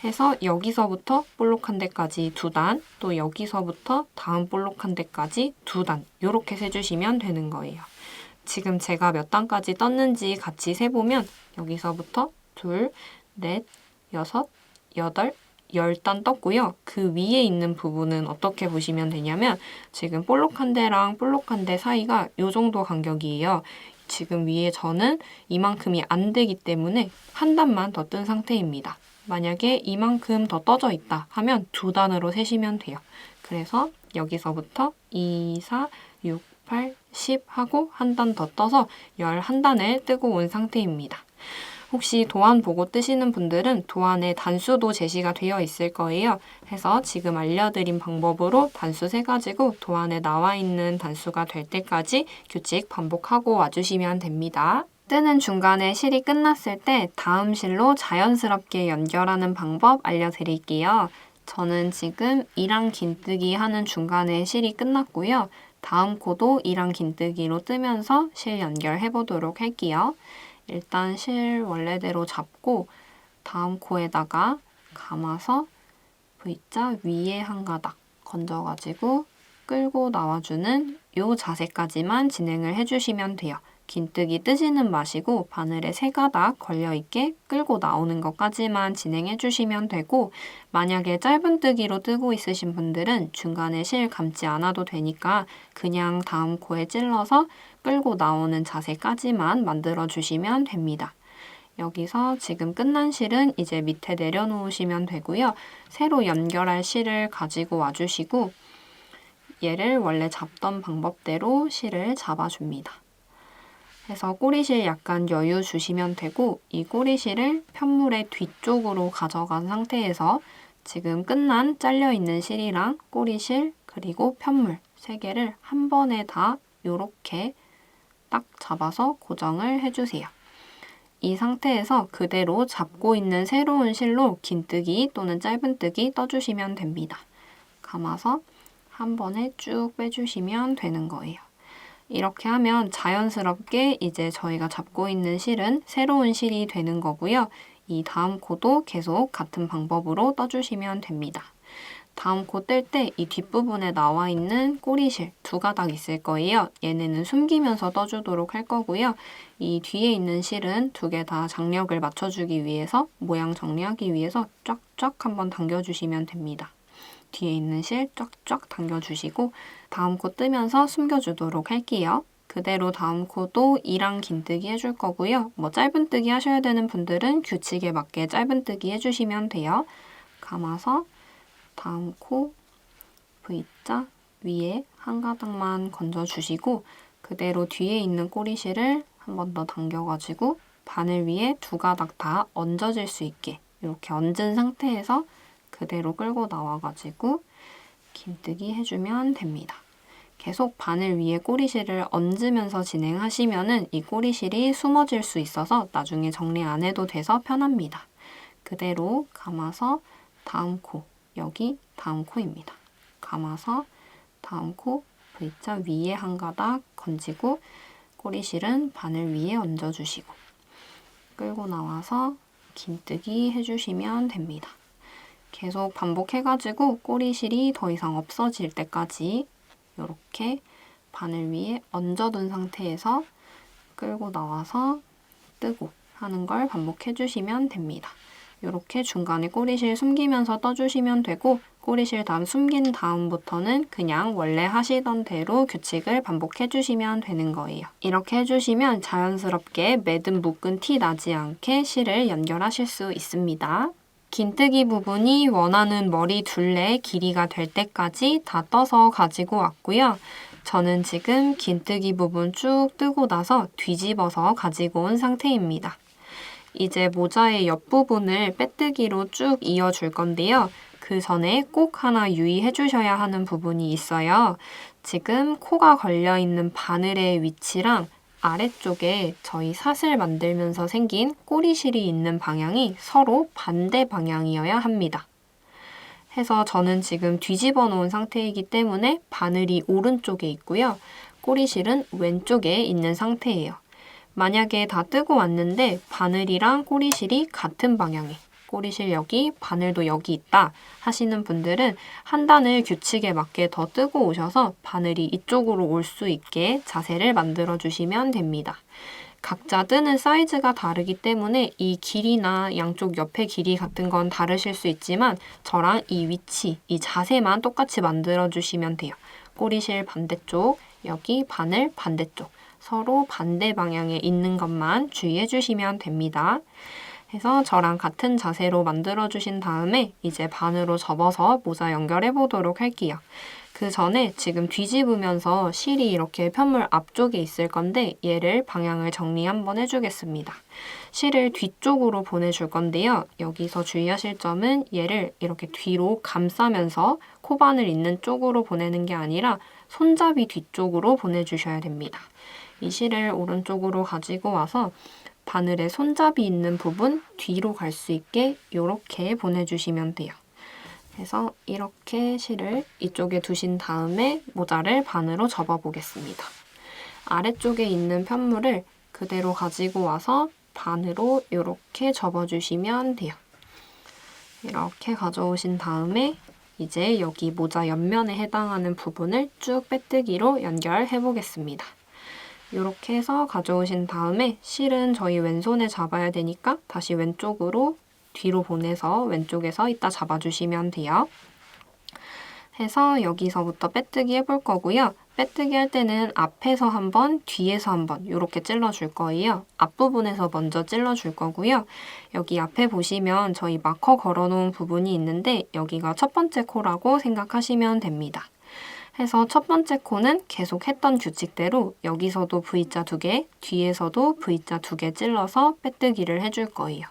해서 여기서부터 볼록한 데까지 2단, 또 여기서부터 다음 볼록한 데까지 2단, 이렇게 세주시면 되는 거예요. 지금 제가 몇 단까지 떴는지 같이 세보면 여기서부터 2, 4, 6, 8, 10단 떴고요. 그 위에 있는 부분은 어떻게 보시면 되냐면 지금 볼록한 데랑 볼록한 데 사이가 이 정도 간격이에요. 지금 위에 저는 이만큼이 안 되기 때문에 한 단만 더 뜬 상태입니다. 만약에 이만큼 더 떠져 있다 하면 2단으로 세시면 돼요. 그래서 여기서부터 2, 4, 6, 8, 10 하고 한 단 더 떠서 11단을 뜨고 온 상태입니다. 혹시 도안 보고 뜨시는 분들은 도안에 단수도 제시가 되어 있을 거예요. 해서 지금 알려드린 방법으로 단수 세가지고 도안에 나와 있는 단수가 될 때까지 규칙 반복하고 와주시면 됩니다. 뜨는 중간에 실이 끝났을 때 다음 실로 자연스럽게 연결하는 방법 알려드릴게요. 저는 지금 이랑 긴뜨기 하는 중간에 실이 끝났고요. 다음 코도 이랑 긴뜨기로 뜨면서 실 연결해 보도록 할게요. 일단 실 원래대로 잡고 다음 코에다가 감아서 V자 위에 한 가닥 건져가지고 끌고 나와주는 이 자세까지만 진행을 해주시면 돼요. 긴뜨기 뜨지는 마시고 바늘에 3가닥 걸려있게 끌고 나오는 것까지만 진행해 주시면 되고, 만약에 짧은뜨기로 뜨고 있으신 분들은 중간에 실 감지 않아도 되니까 그냥 다음 코에 찔러서 끌고 나오는 자세까지만 만들어 주시면 됩니다. 여기서 지금 끝난 실은 이제 밑에 내려놓으시면 되고요. 새로 연결할 실을 가지고 와주시고 얘를 원래 잡던 방법대로 실을 잡아줍니다. 해서 꼬리실 약간 여유 주시면 되고, 이 꼬리실을 편물의 뒤쪽으로 가져간 상태에서 지금 끝난 잘려있는 실이랑 꼬리실 그리고 편물 3개를 한 번에 다 이렇게 딱 잡아서 고정을 해주세요. 이 상태에서 그대로 잡고 있는 새로운 실로 긴뜨기 또는 짧은뜨기 떠주시면 됩니다. 감아서 한 번에 쭉 빼주시면 되는 거예요. 이렇게 하면 자연스럽게 이제 저희가 잡고 있는 실은 새로운 실이 되는 거고요. 이 다음 코도 계속 같은 방법으로 떠주시면 됩니다. 다음 코 뜰 때 이 뒷부분에 나와 있는 꼬리실 2가닥 있을 거예요. 얘네는 숨기면서 떠주도록 할 거고요. 이 뒤에 있는 실은 2개 다 장력을 맞춰주기 위해서, 모양 정리하기 위해서 쫙쫙 한번 당겨주시면 됩니다. 뒤에 있는 실 쫙쫙 당겨주시고 다음 코 뜨면서 숨겨주도록 할게요. 그대로 다음 코도 이랑 긴뜨기 해줄 거고요. 짧은뜨기 하셔야 되는 분들은 규칙에 맞게 짧은뜨기 해주시면 돼요. 감아서 다음 코 V자 위에 1가닥만 건져주시고 그대로 뒤에 있는 꼬리실을 한 번 더 당겨가지고 바늘 위에 2가닥 다 얹어질 수 있게 이렇게 얹은 상태에서 그대로 끌고 나와가지고 긴뜨기 해주면 됩니다. 계속 바늘 위에 꼬리실을 얹으면서 진행하시면은 이 꼬리실이 숨어질 수 있어서 나중에 정리 안 해도 돼서 편합니다. 그대로 감아서 다음 코, 여기 다음 코입니다. 감아서 다음 코 V자 위에 1가닥 건지고 꼬리실은 바늘 위에 얹어주시고 끌고 나와서 긴뜨기 해주시면 됩니다. 계속 반복해가지고 꼬리실이 더 이상 없어질 때까지 이렇게 바늘 위에 얹어둔 상태에서 끌고 나와서 뜨고 하는 걸 반복해주시면 됩니다. 이렇게 중간에 꼬리실 숨기면서 떠주시면 되고 꼬리실 다음 숨긴 다음부터는 그냥 원래 하시던 대로 규칙을 반복해주시면 되는 거예요. 이렇게 해주시면 자연스럽게 매듭 묶은 티 나지 않게 실을 연결하실 수 있습니다. 긴뜨기 부분이 원하는 머리 둘레 길이가 될 때까지 다 떠서 가지고 왔고요. 저는 지금 긴뜨기 부분 쭉 뜨고 나서 뒤집어서 가지고 온 상태입니다. 이제 모자의 옆부분을 빼뜨기로 쭉 이어줄 건데요. 그 전에 꼭 하나 유의해 주셔야 하는 부분이 있어요. 지금 코가 걸려있는 바늘의 위치랑 아래쪽에 저희 사슬 만들면서 생긴 꼬리실이 있는 방향이 서로 반대 방향이어야 합니다. 해서 저는 지금 뒤집어 놓은 상태이기 때문에 바늘이 오른쪽에 있고요. 꼬리실은 왼쪽에 있는 상태예요. 만약에 다 뜨고 왔는데 바늘이랑 꼬리실이 같은 방향에 꼬리실 여기, 바늘도 여기 있다 하시는 분들은 한 단을 규칙에 맞게 더 뜨고 오셔서 바늘이 이쪽으로 올 수 있게 자세를 만들어 주시면 됩니다. 각자 뜨는 사이즈가 다르기 때문에 이 길이나 양쪽 옆의 길이 같은 건 다르실 수 있지만 저랑 이 위치, 이 자세만 똑같이 만들어 주시면 돼요. 꼬리실 반대쪽, 여기 바늘 반대쪽 서로 반대 방향에 있는 것만 주의해 주시면 됩니다. 해서 저랑 같은 자세로 만들어주신 다음에 이제 반으로 접어서 모자 연결해 보도록 할게요. 그 전에 지금 뒤집으면서 실이 이렇게 편물 앞쪽에 있을 건데 얘를 방향을 정리 한번 해주겠습니다. 실을 뒤쪽으로 보내줄 건데요. 여기서 주의하실 점은 얘를 이렇게 뒤로 감싸면서 코바늘 있는 쪽으로 보내는 게 아니라 손잡이 뒤쪽으로 보내주셔야 됩니다. 이 실을 오른쪽으로 가지고 와서 바늘에 손잡이 있는 부분 뒤로 갈 수 있게 이렇게 보내주시면 돼요. 그래서 이렇게 실을 이쪽에 두신 다음에 모자를 반으로 접어보겠습니다. 아래쪽에 있는 편물을 그대로 가지고 와서 반으로 이렇게 접어주시면 돼요. 이렇게 가져오신 다음에 이제 여기 모자 옆면에 해당하는 부분을 쭉 빼뜨기로 연결해 보겠습니다. 이렇게 해서 가져오신 다음에 실은 저희 왼손에 잡아야 되니까 다시 왼쪽으로 뒤로 보내서 왼쪽에서 이따 잡아주시면 돼요. 해서 여기서부터 빼뜨기 해볼 거고요. 빼뜨기 할 때는 앞에서 한 번, 뒤에서 한 번 이렇게 찔러줄 거예요. 앞부분에서 먼저 찔러줄 거고요. 여기 앞에 보시면 저희 마커 걸어놓은 부분이 있는데 여기가 첫 번째 코라고 생각하시면 됩니다. 해서 첫 번째 코는 계속 했던 규칙대로 여기서도 V자 2개, 뒤에서도 V자 2개 찔러서 빼뜨기를 해줄 거예요.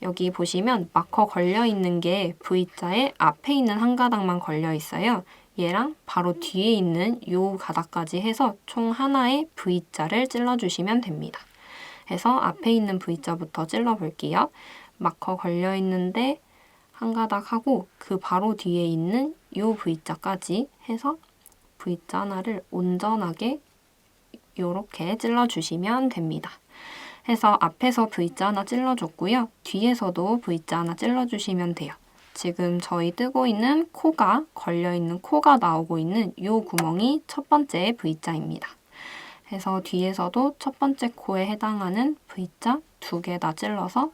여기 보시면 마커 걸려있는 게 V자의 앞에 있는 한 가닥만 걸려 있어요. 얘랑 바로 뒤에 있는 요 가닥까지 해서 총 하나의 V자를 찔러주시면 됩니다. 해서 앞에 있는 V자부터 찔러볼게요. 마커 걸려있는데 한 가닥 하고 그 바로 뒤에 있는 요 V자까지 해서 V자 하나를 온전하게 요렇게 찔러주시면 됩니다. 해서 앞에서 V자 하나 찔러줬고요. 뒤에서도 V자 하나 찔러주시면 돼요. 지금 저희 뜨고 있는 코가 걸려있는 코가 나오고 있는 이 구멍이 첫 번째 V자입니다. 해서 뒤에서도 첫 번째 코에 해당하는 V자 2개 다 찔러서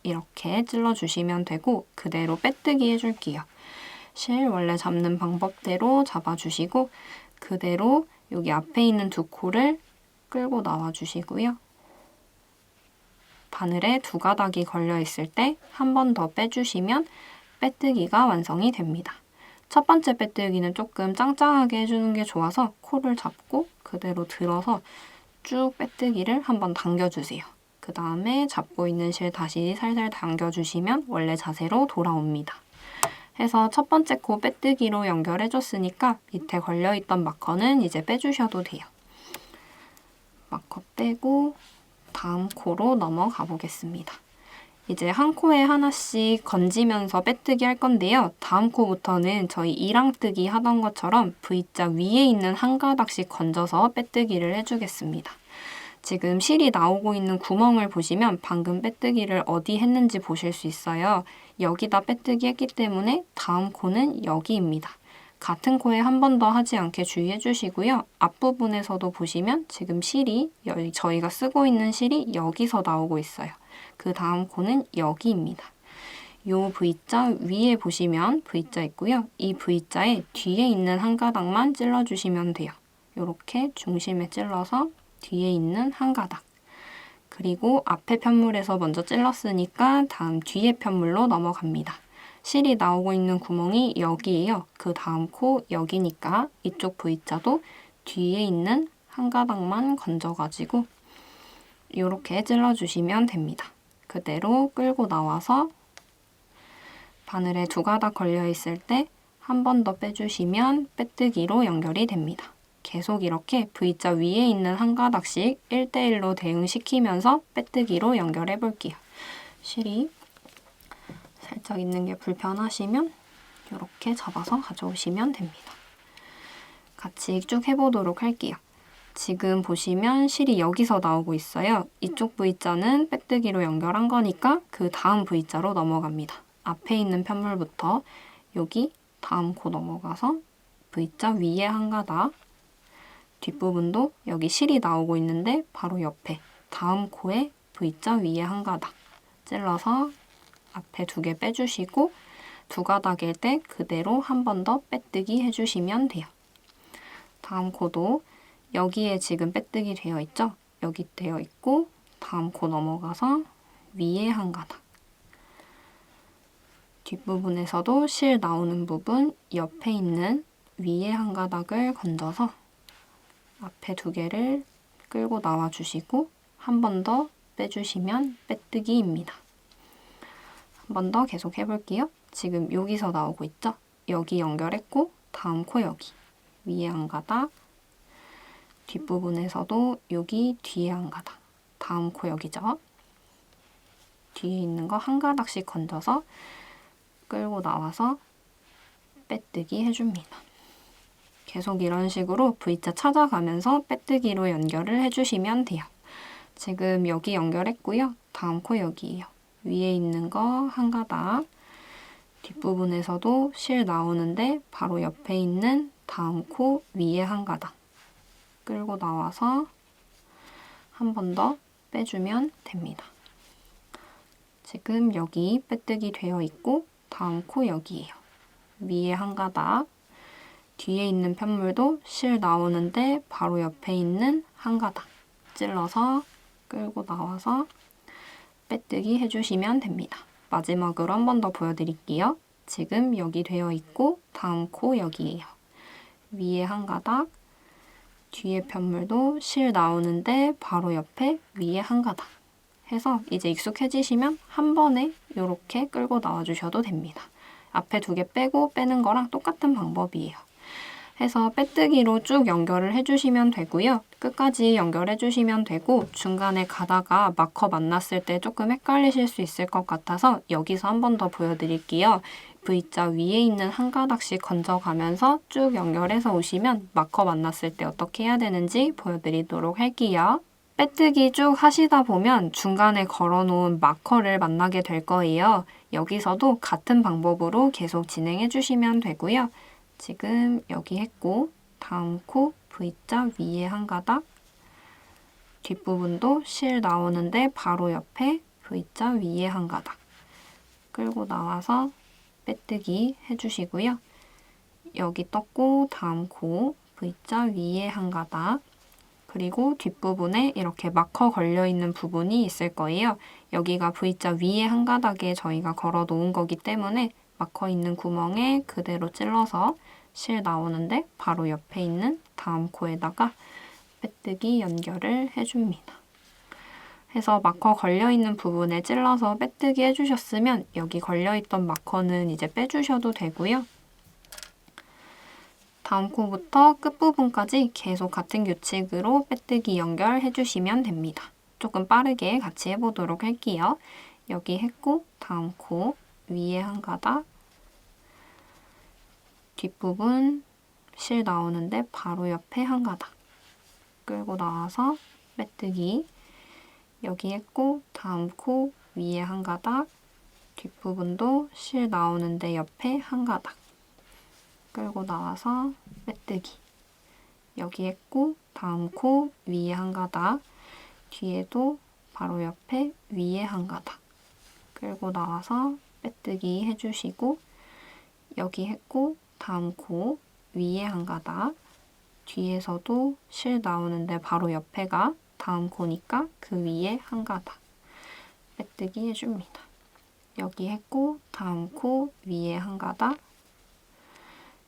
이렇게 찔러주시면 되고 그대로 빼뜨기 해줄게요. 실 원래 잡는 방법대로 잡아주시고 그대로 여기 앞에 있는 두 코를 끌고 나와주시고요. 바늘에 두 가닥이 걸려있을 때 한 번 더 빼주시면 빼뜨기가 완성이 됩니다. 첫 번째 빼뜨기는 조금 짱짱하게 해주는 게 좋아서 코를 잡고 그대로 들어서 쭉 빼뜨기를 한번 당겨주세요. 그 다음에 잡고 있는 실 다시 살살 당겨주시면 원래 자세로 돌아옵니다. 해서 첫 번째 코 빼뜨기로 연결해줬으니까 밑에 걸려있던 마커는 이제 빼주셔도 돼요. 마커 빼고 다음 코로 넘어가 보겠습니다. 이제 한 코에 하나씩 건지면서 빼뜨기 할 건데요. 다음 코부터는 저희 이랑뜨기 하던 것처럼 V자 위에 있는 한 가닥씩 건져서 빼뜨기를 해주겠습니다. 지금 실이 나오고 있는 구멍을 보시면 방금 빼뜨기를 어디 했는지 보실 수 있어요. 여기다 빼뜨기 했기 때문에 다음 코는 여기입니다. 같은 코에 한 번 더 하지 않게 주의해 주시고요. 앞부분에서도 보시면 지금 실이 저희가 쓰고 있는 실이 여기서 나오고 있어요. 그 다음 코는 여기입니다. 요 V자 위에 보시면 V자 있고요. 이 V자의 뒤에 있는 한 가닥만 찔러주시면 돼요. 이렇게 중심에 찔러서 뒤에 있는 한 가닥. 그리고 앞에 편물에서 먼저 찔렀으니까 다음 뒤에 편물로 넘어갑니다. 실이 나오고 있는 구멍이 여기예요. 그 다음 코 여기니까 이쪽 V자도 뒤에 있는 한 가닥만 건져가지고 이렇게 찔러주시면 됩니다. 그대로 끌고 나와서 바늘에 두 가닥 걸려있을 때 한 번 더 빼주시면 빼뜨기로 연결이 됩니다. 계속 이렇게 V자 위에 있는 한 가닥씩 1대1로 대응시키면서 빼뜨기로 연결해 볼게요. 실이 살짝 있는 게 불편하시면 이렇게 잡아서 가져오시면 됩니다. 같이 쭉 해보도록 할게요. 지금 보시면 실이 여기서 나오고 있어요. 이쪽 V자는 빼뜨기로 연결한 거니까 그 다음 V자로 넘어갑니다. 앞에 있는 편물부터 여기 다음 코 넘어가서 V자 위에 한 가닥, 뒷부분도 여기 실이 나오고 있는데 바로 옆에 다음 코에 V자 위에 한 가닥 찔러서 앞에 2개 빼주시고 두 가닥일 때 그대로 한 번 더 빼뜨기 해주시면 돼요. 다음 코도 여기에 지금 빼뜨기 되어 있죠? 여기 되어 있고 다음 코 넘어가서 위에 한 가닥. 뒷부분에서도 실 나오는 부분 옆에 있는 위에 한 가닥을 건져서 앞에 2개를 끌고 나와주시고 한 번 더 빼주시면 빼뜨기입니다. 한 번 더 계속 해볼게요. 지금 여기서 나오고 있죠? 여기 연결했고 다음 코 여기 위에 한 가닥, 뒷부분에서도 여기 뒤에 한 가닥, 다음 코 여기죠? 뒤에 있는 거 한 가닥씩 건져서 끌고 나와서 빼뜨기 해줍니다. 계속 이런 식으로 V자 찾아가면서 빼뜨기로 연결을 해주시면 돼요. 지금 여기 연결했고요. 다음 코 여기예요. 위에 있는 거 한 가닥, 뒷부분에서도 실 나오는데 바로 옆에 있는 다음 코 위에 한 가닥 끌고 나와서 한 번 더 빼주면 됩니다. 지금 여기 빼뜨기 되어 있고 다음 코 여기예요. 위에 한 가닥, 뒤에 있는 편물도 실 나오는데 바로 옆에 있는 한 가닥 찔러서 끌고 나와서 빼뜨기 해주시면 됩니다. 마지막으로 한 번 더 보여드릴게요. 지금 여기 되어 있고 다음 코 여기예요. 위에 한 가닥, 뒤에 편물도 실 나오는데 바로 옆에 위에 한 가닥 해서 이제 익숙해지시면 한 번에 이렇게 끌고 나와주셔도 됩니다. 앞에 2개 빼고 빼는 거랑 똑같은 방법이에요. 해서 빼뜨기로 쭉 연결을 해주시면 되고요. 끝까지 연결해주시면 되고 중간에 가다가 마커 만났을 때 조금 헷갈리실 수 있을 것 같아서 여기서 한 번 더 보여드릴게요. V자 위에 있는 한 가닥씩 건져가면서 쭉 연결해서 오시면 마커 만났을 때 어떻게 해야 되는지 보여드리도록 할게요. 빼뜨기 쭉 하시다 보면 중간에 걸어놓은 마커를 만나게 될 거예요. 여기서도 같은 방법으로 계속 진행해 주시면 되고요. 지금 여기 했고 다음 코 V자 위에 한 가닥, 뒷부분도 실 나오는데 바로 옆에 V자 위에 한 가닥 끌고 나와서 빼뜨기 해주시고요. 여기 떴고 다음 코 V자 위에 한 가닥, 그리고 뒷부분에 이렇게 마커 걸려있는 부분이 있을 거예요. 여기가 V자 위에 한 가닥에 저희가 걸어 놓은 거기 때문에 마커 있는 구멍에 그대로 찔러서 실 나오는데 바로 옆에 있는 다음 코에다가 빼뜨기 연결을 해줍니다. 해서 마커 걸려있는 부분에 찔러서 빼뜨기 해주셨으면 여기 걸려있던 마커는 이제 빼주셔도 되고요. 다음 코부터 끝부분까지 계속 같은 규칙으로 빼뜨기 연결해주시면 됩니다. 조금 빠르게 같이 해보도록 할게요. 여기 했고 다음 코 위에 한 가닥, 뒷부분 실 나오는데 바로 옆에 한 가닥 끌고 나와서 빼뜨기, 여기 했고 다음 코 위에 한 가닥, 뒷부분도 실 나오는데 옆에 한 가닥 끌고 나와서 빼뜨기, 여기 했고 다음 코 위에 한 가닥, 뒤에도 바로 옆에 위에 한 가닥 끌고 나와서 빼뜨기 해주시고, 여기 했고 다음 코 위에 한 가닥, 뒤에서도 실 나오는데 바로 옆에가 다음 코니까 그 위에 한 가닥 빼뜨기 해줍니다. 여기 했고 다음 코 위에 한 가닥,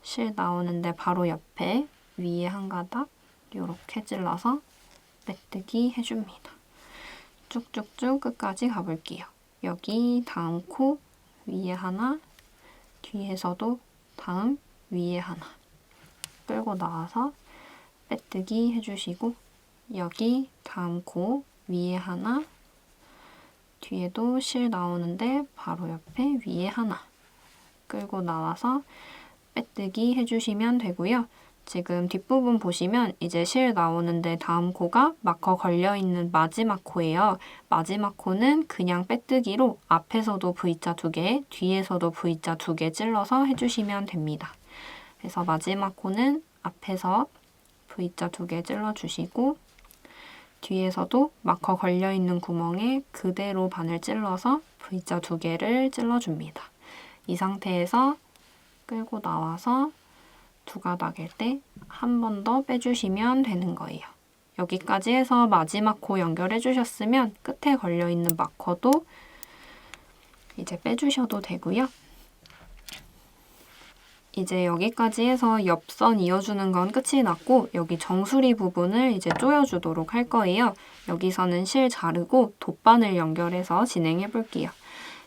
실 나오는데 바로 옆에 위에 한 가닥 이렇게 찔러서 빼뜨기 해줍니다. 쭉쭉쭉 끝까지 가볼게요. 여기 다음 코 위에 하나, 뒤에서도 다음 위에 하나 끌고 나와서 빼뜨기 해주시고, 여기 다음 코 위에 하나, 뒤에도 실 나오는데 바로 옆에 위에 하나 끌고 나와서 빼뜨기 해주시면 되고요. 지금 뒷부분 보시면 이제 실 나오는데 다음 코가 마커 걸려있는 마지막 코예요. 마지막 코는 그냥 빼뜨기로 앞에서도 V자 2개, 뒤에서도 V자 2개 찔러서 해주시면 됩니다. 그래서 마지막 코는 앞에서 V자 2개 찔러주시고, 뒤에서도 마커 걸려있는 구멍에 그대로 바늘 찔러서 V자 2개를 찔러줍니다. 이 상태에서 끌고 나와서 2가닥일 때 한 번 더 빼주시면 되는 거예요. 여기까지 해서 마지막 코 연결해 주셨으면 끝에 걸려있는 마커도 이제 빼주셔도 되고요. 이제 여기까지 해서 옆선 이어주는 건 끝이 났고, 여기 정수리 부분을 이제 조여주도록 할 거예요. 여기서는 실 자르고 돗바늘 연결해서 진행해 볼게요.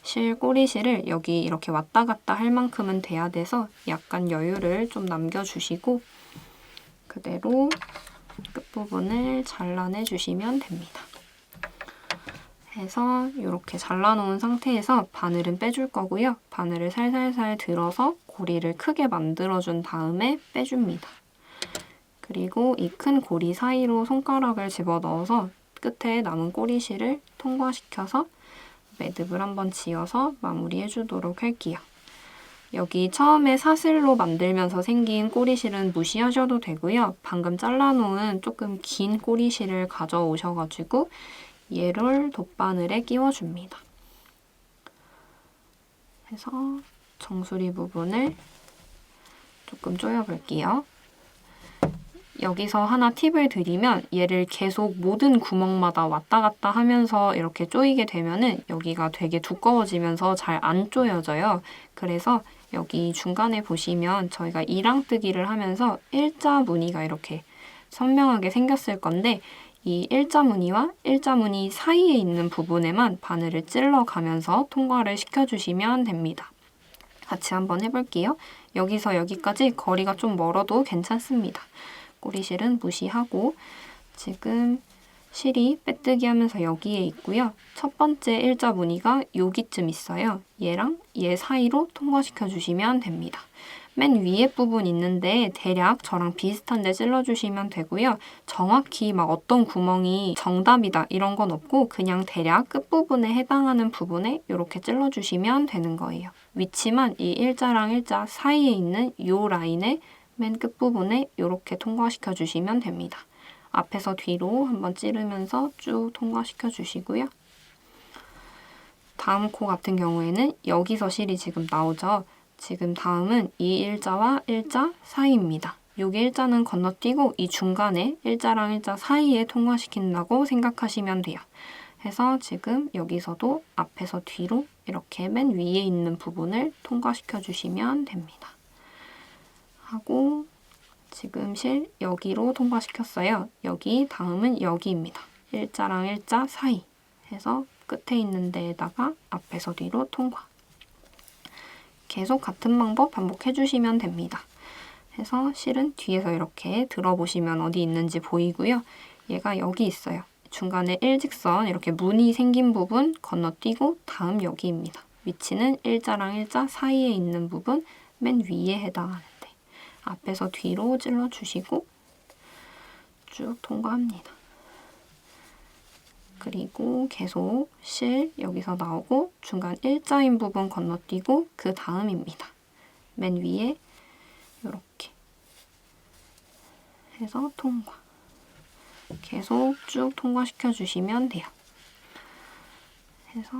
실 꼬리실을 여기 이렇게 왔다 갔다 할 만큼은 돼야 돼서 약간 여유를 좀 남겨주시고 그대로 끝부분을 잘라내 주시면 됩니다. 해서 이렇게 잘라놓은 상태에서 바늘은 빼줄 거고요. 바늘을 살살살 들어서 고리를 크게 만들어준 다음에 빼줍니다. 그리고 이 큰 고리 사이로 손가락을 집어넣어서 끝에 남은 꼬리실을 통과시켜서 매듭을 한번 지어서 마무리해 주도록 할게요. 여기 처음에 사슬로 만들면서 생긴 꼬리실은 무시하셔도 되고요. 방금 잘라놓은 조금 긴 꼬리실을 가져오셔가지고 얘를 돗바늘에 끼워줍니다. 해서 정수리 부분을 조금 조여볼게요. 여기서 하나 팁을 드리면 얘를 계속 모든 구멍마다 왔다 갔다 하면서 이렇게 조이게 되면은 여기가 되게 두꺼워지면서 잘 안 조여져요. 그래서 여기 중간에 보시면 저희가 이랑뜨기를 하면서 일자 무늬가 이렇게 선명하게 생겼을 건데 이 일자 무늬와 일자 무늬 사이에 있는 부분에만 바늘을 찔러가면서 통과를 시켜주시면 됩니다. 같이 한번 해볼게요. 여기서 여기까지 거리가 좀 멀어도 괜찮습니다. 꼬리실은 무시하고 지금 실이 빼뜨기 하면서 여기에 있고요. 첫 번째 일자 무늬가 여기쯤 있어요. 얘랑 얘 사이로 통과시켜 주시면 됩니다. 맨 위에 부분 있는데 대략 저랑 비슷한데 찔러주시면 되고요. 정확히 막 어떤 구멍이 정답이다 이런 건 없고 그냥 대략 끝부분에 해당하는 부분에 이렇게 찔러주시면 되는 거예요. 위치만 이 일자랑 일자 사이에 있는 이 라인에 맨 끝부분에 이렇게 통과시켜 주시면 됩니다. 앞에서 뒤로 한번 찌르면서 쭉 통과시켜 주시고요. 다음 코 같은 경우에는 여기서 실이 지금 나오죠. 지금 다음은 이 일자와 일자 사이입니다. 여기 일자는 건너뛰고 이 중간에 일자랑 일자 사이에 통과시킨다고 생각하시면 돼요. 해서 지금 여기서도 앞에서 뒤로 이렇게 맨 위에 있는 부분을 통과시켜 주시면 됩니다. 하고 지금 실 여기로 통과시켰어요. 여기 다음은 여기입니다. 일자랑 일자 사이 해서 끝에 있는 데에다가 앞에서 뒤로 통과. 계속 같은 방법 반복해 주시면 됩니다. 해서 실은 뒤에서 이렇게 들어보시면 어디 있는지 보이고요. 얘가 여기 있어요. 중간에 일직선 이렇게 무늬 생긴 부분 건너뛰고 다음 여기입니다. 위치는 일자랑 일자 사이에 있는 부분 맨 위에 해당하는데 앞에서 뒤로 찔러주시고 쭉 통과합니다. 그리고 계속 실 여기서 나오고 중간 일자인 부분 건너뛰고 그 다음입니다. 맨 위에 이렇게 해서 통과. 계속 쭉 통과시켜 주시면 돼요. 해서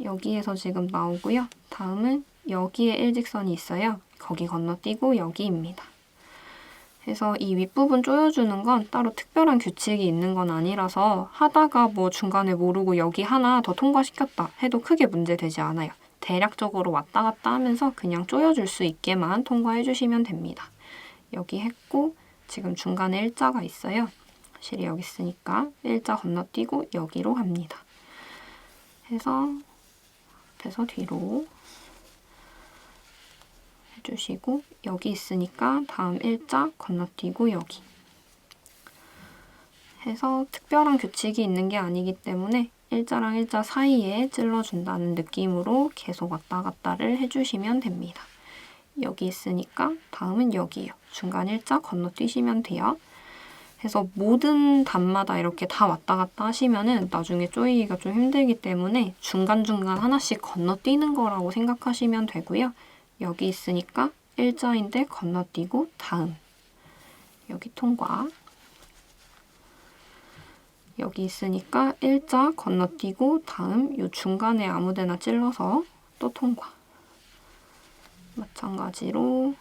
여기에서 지금 나오고요. 다음은 여기에 일직선이 있어요. 거기 건너뛰고 여기입니다. 그래서 이 윗부분 조여주는 건 따로 특별한 규칙이 있는 건 아니라서 하다가 뭐 중간에 모르고 여기 하나 더 통과시켰다 해도 크게 문제되지 않아요. 대략적으로 왔다 갔다 하면서 그냥 조여줄 수 있게만 통과해 주시면 됩니다. 여기 했고 지금 중간에 일자가 있어요. 실이 여기 있으니까 일자 건너뛰고 여기로 갑니다. 해서 앞에서 뒤로 해주시고 여기 있으니까 다음 일자 건너뛰고 여기 해서 특별한 규칙이 있는 게 아니기 때문에 일자랑 일자 사이에 찔러준다는 느낌으로 계속 왔다 갔다를 해주시면 됩니다. 여기 있으니까 다음은 여기예요. 중간 일자 건너뛰시면 돼요. 그래서 모든 단마다 이렇게 다 왔다 갔다 하시면은 나중에 조이기가 좀 힘들기 때문에 중간중간 하나씩 건너뛰는 거라고 생각하시면 되고요. 여기 있으니까 일자인데 건너뛰고 다음 여기 통과 여기 있으니까 일자 건너뛰고 다음 요 중간에 아무데나 찔러서 또 통과 마찬가지로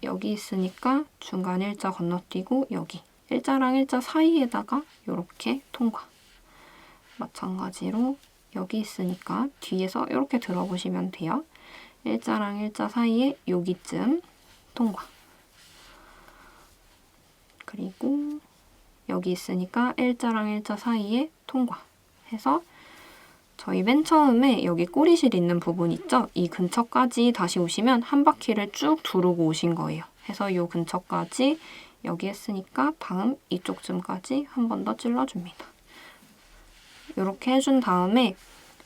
여기 있으니까 중간 일자 건너뛰고 여기 일자랑 일자 사이에다가 이렇게 통과 마찬가지로 여기 있으니까 뒤에서 이렇게 들어보시면 돼요. 일자랑 일자 사이에 여기쯤 통과. 그리고 여기 있으니까 일자랑 일자 사이에 통과 해서 저희 맨 처음에 여기 꼬리실 있는 부분 있죠? 이 근처까지 다시 오시면 한 바퀴를 쭉 두르고 오신 거예요. 해서 이 근처까지 여기 했으니까 다음 이쪽쯤까지 한 번 더 찔러줍니다. 이렇게 해준 다음에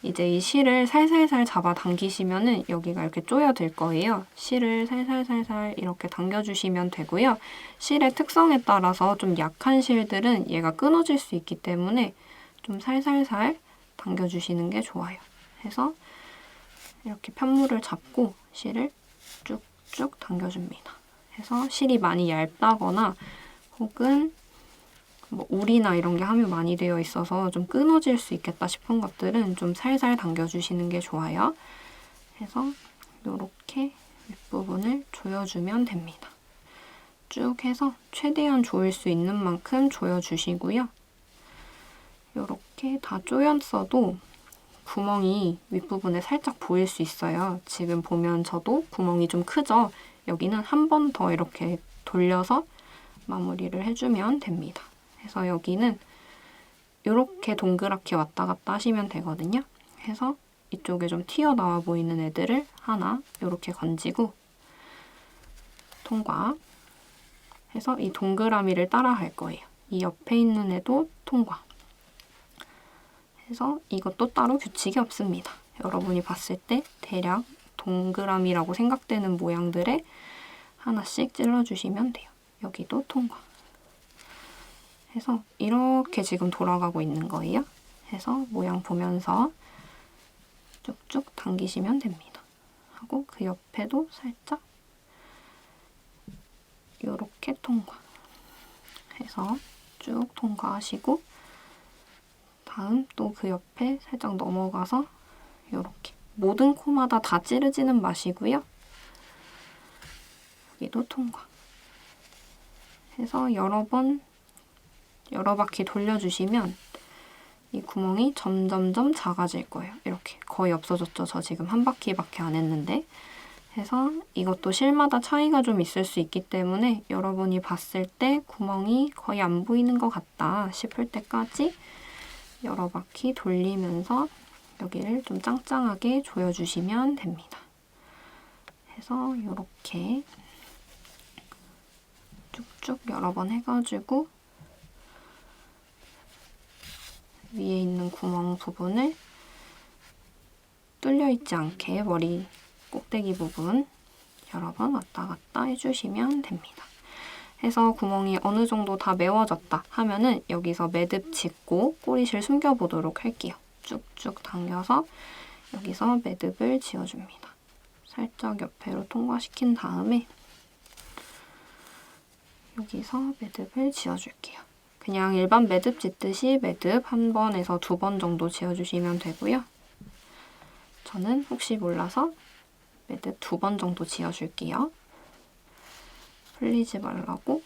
이제 이 실을 살살살 잡아 당기시면은 여기가 이렇게 조여들 거예요. 실을 살살살살 이렇게 당겨주시면 되고요. 실의 특성에 따라서 좀 약한 실들은 얘가 끊어질 수 있기 때문에 좀 살살살 당겨주시는 게 좋아요. 해서 이렇게 편물을 잡고 실을 쭉쭉 당겨줍니다. 그래서 실이 많이 얇다거나 혹은 뭐 울이나 이런 게 함유 많이 되어 있어서 좀 끊어질 수 있겠다 싶은 것들은 좀 살살 당겨주시는 게 좋아요. 그래서 이렇게 윗부분을 조여주면 됩니다. 쭉 해서 최대한 조일 수 있는 만큼 조여주시고요. 이렇게 다 조였어도 구멍이 윗부분에 살짝 보일 수 있어요. 지금 보면 저도 구멍이 좀 크죠? 여기는 한 번 더 이렇게 돌려서 마무리를 해주면 됩니다. 그래서 여기는 이렇게 동그랗게 왔다 갔다 하시면 되거든요. 해서 이쪽에 좀 튀어나와 보이는 애들을 하나 이렇게 건지고 통과 해서 이 동그라미를 따라 갈 거예요. 이 옆에 있는 애도 통과 해서 이것도 따로 규칙이 없습니다. 여러분이 봤을 때 대략 동그라미라고 생각되는 모양들에 하나씩 찔러주시면 돼요. 여기도 통과 해서 이렇게 지금 돌아가고 있는 거예요. 해서 모양 보면서 쭉쭉 당기시면 됩니다. 하고 그 옆에도 살짝 이렇게 통과 해서 쭉 통과하시고 다음 또 그 옆에 살짝 넘어가서 이렇게 모든 코마다 다 찌르지는 마시고요. 여기도 통과 해서 여러 바퀴 돌려주시면 이 구멍이 점점점 작아질 거예요. 이렇게 거의 없어졌죠. 저 지금 한 바퀴밖에 안 했는데. 해서 이것도 실마다 차이가 좀 있을 수 있기 때문에 여러분이 봤을 때 구멍이 거의 안 보이는 것 같다 싶을 때까지 여러 바퀴 돌리면서 여기를 좀 짱짱하게 조여주시면 됩니다. 해서 이렇게 쭉쭉 여러 번 해가지고 위에 있는 구멍 부분을 뚫려 있지 않게 머리 꼭대기 부분 여러 번 왔다 갔다 해주시면 됩니다. 해서 구멍이 어느 정도 다 메워졌다 하면은 여기서 매듭 짓고 꼬리실 숨겨보도록 할게요. 쭉쭉 당겨서 여기서 매듭을 지어줍니다. 살짝 옆으로 통과시킨 다음에 여기서 매듭을 지어줄게요. 그냥 일반 매듭 짓듯이 매듭 1번에서 2번 정도 지어주시면 되고요. 저는 혹시 몰라서 매듭 2번 정도 지어줄게요. 풀리지 말라고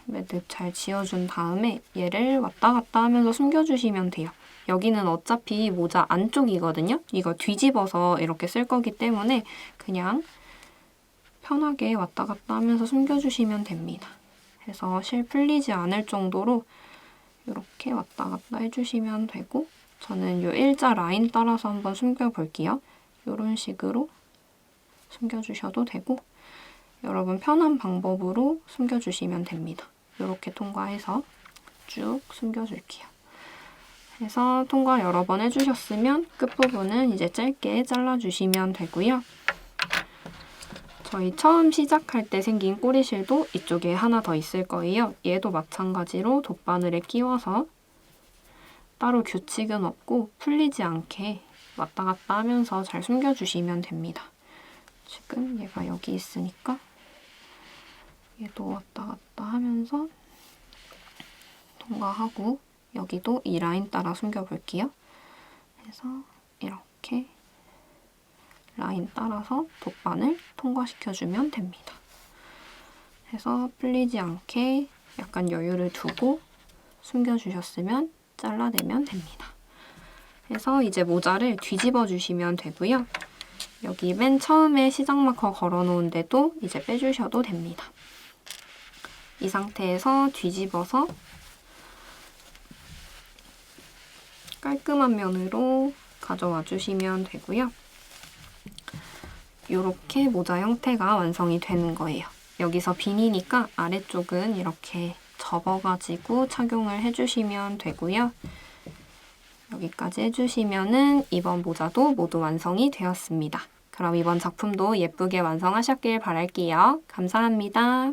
매듭 잘 지어준 다음에 얘를 왔다 갔다 하면서 숨겨주시면 돼요. 여기는 어차피 모자 안쪽이거든요. 이거 뒤집어서 이렇게 쓸 거기 때문에 그냥 편하게 왔다 갔다 하면서 숨겨주시면 됩니다. 그래서 실 풀리지 않을 정도로 이렇게 왔다 갔다 해주시면 되고 저는 이 일자 라인 따라서 한번 숨겨볼게요. 이런 식으로 숨겨주셔도 되고 여러분 편한 방법으로 숨겨주시면 됩니다. 이렇게 통과해서 쭉 숨겨줄게요. 해서 통과 여러 번 해주셨으면 끝부분은 이제 짧게 잘라주시면 되고요. 저희 처음 시작할 때 생긴 꼬리실도 이쪽에 하나 더 있을 거예요. 얘도 마찬가지로 돗바늘에 끼워서 따로 규칙은 없고 풀리지 않게 왔다 갔다 하면서 잘 숨겨주시면 됩니다. 지금 얘가 여기 있으니까 얘도 왔다 갔다 하면서 통과하고 여기도 이 라인 따라 숨겨볼게요. 그래서 이렇게 라인 따라서 돗바늘 통과시켜주면 됩니다. 해서 풀리지 않게 약간 여유를 두고 숨겨주셨으면 잘라내면 됩니다. 그래서 이제 모자를 뒤집어 주시면 되고요. 여기 맨 처음에 시작 마커 걸어놓은 데도 이제 빼주셔도 됩니다. 이 상태에서 뒤집어서 깔끔한 면으로 가져와 주시면 되고요. 이렇게 모자 형태가 완성이 되는 거예요. 여기서 비니니까 아래쪽은 이렇게 접어가지고 착용을 해주시면 되고요. 여기까지 해주시면은 이번 모자도 모두 완성이 되었습니다. 그럼 이번 작품도 예쁘게 완성하셨길 바랄게요. 감사합니다.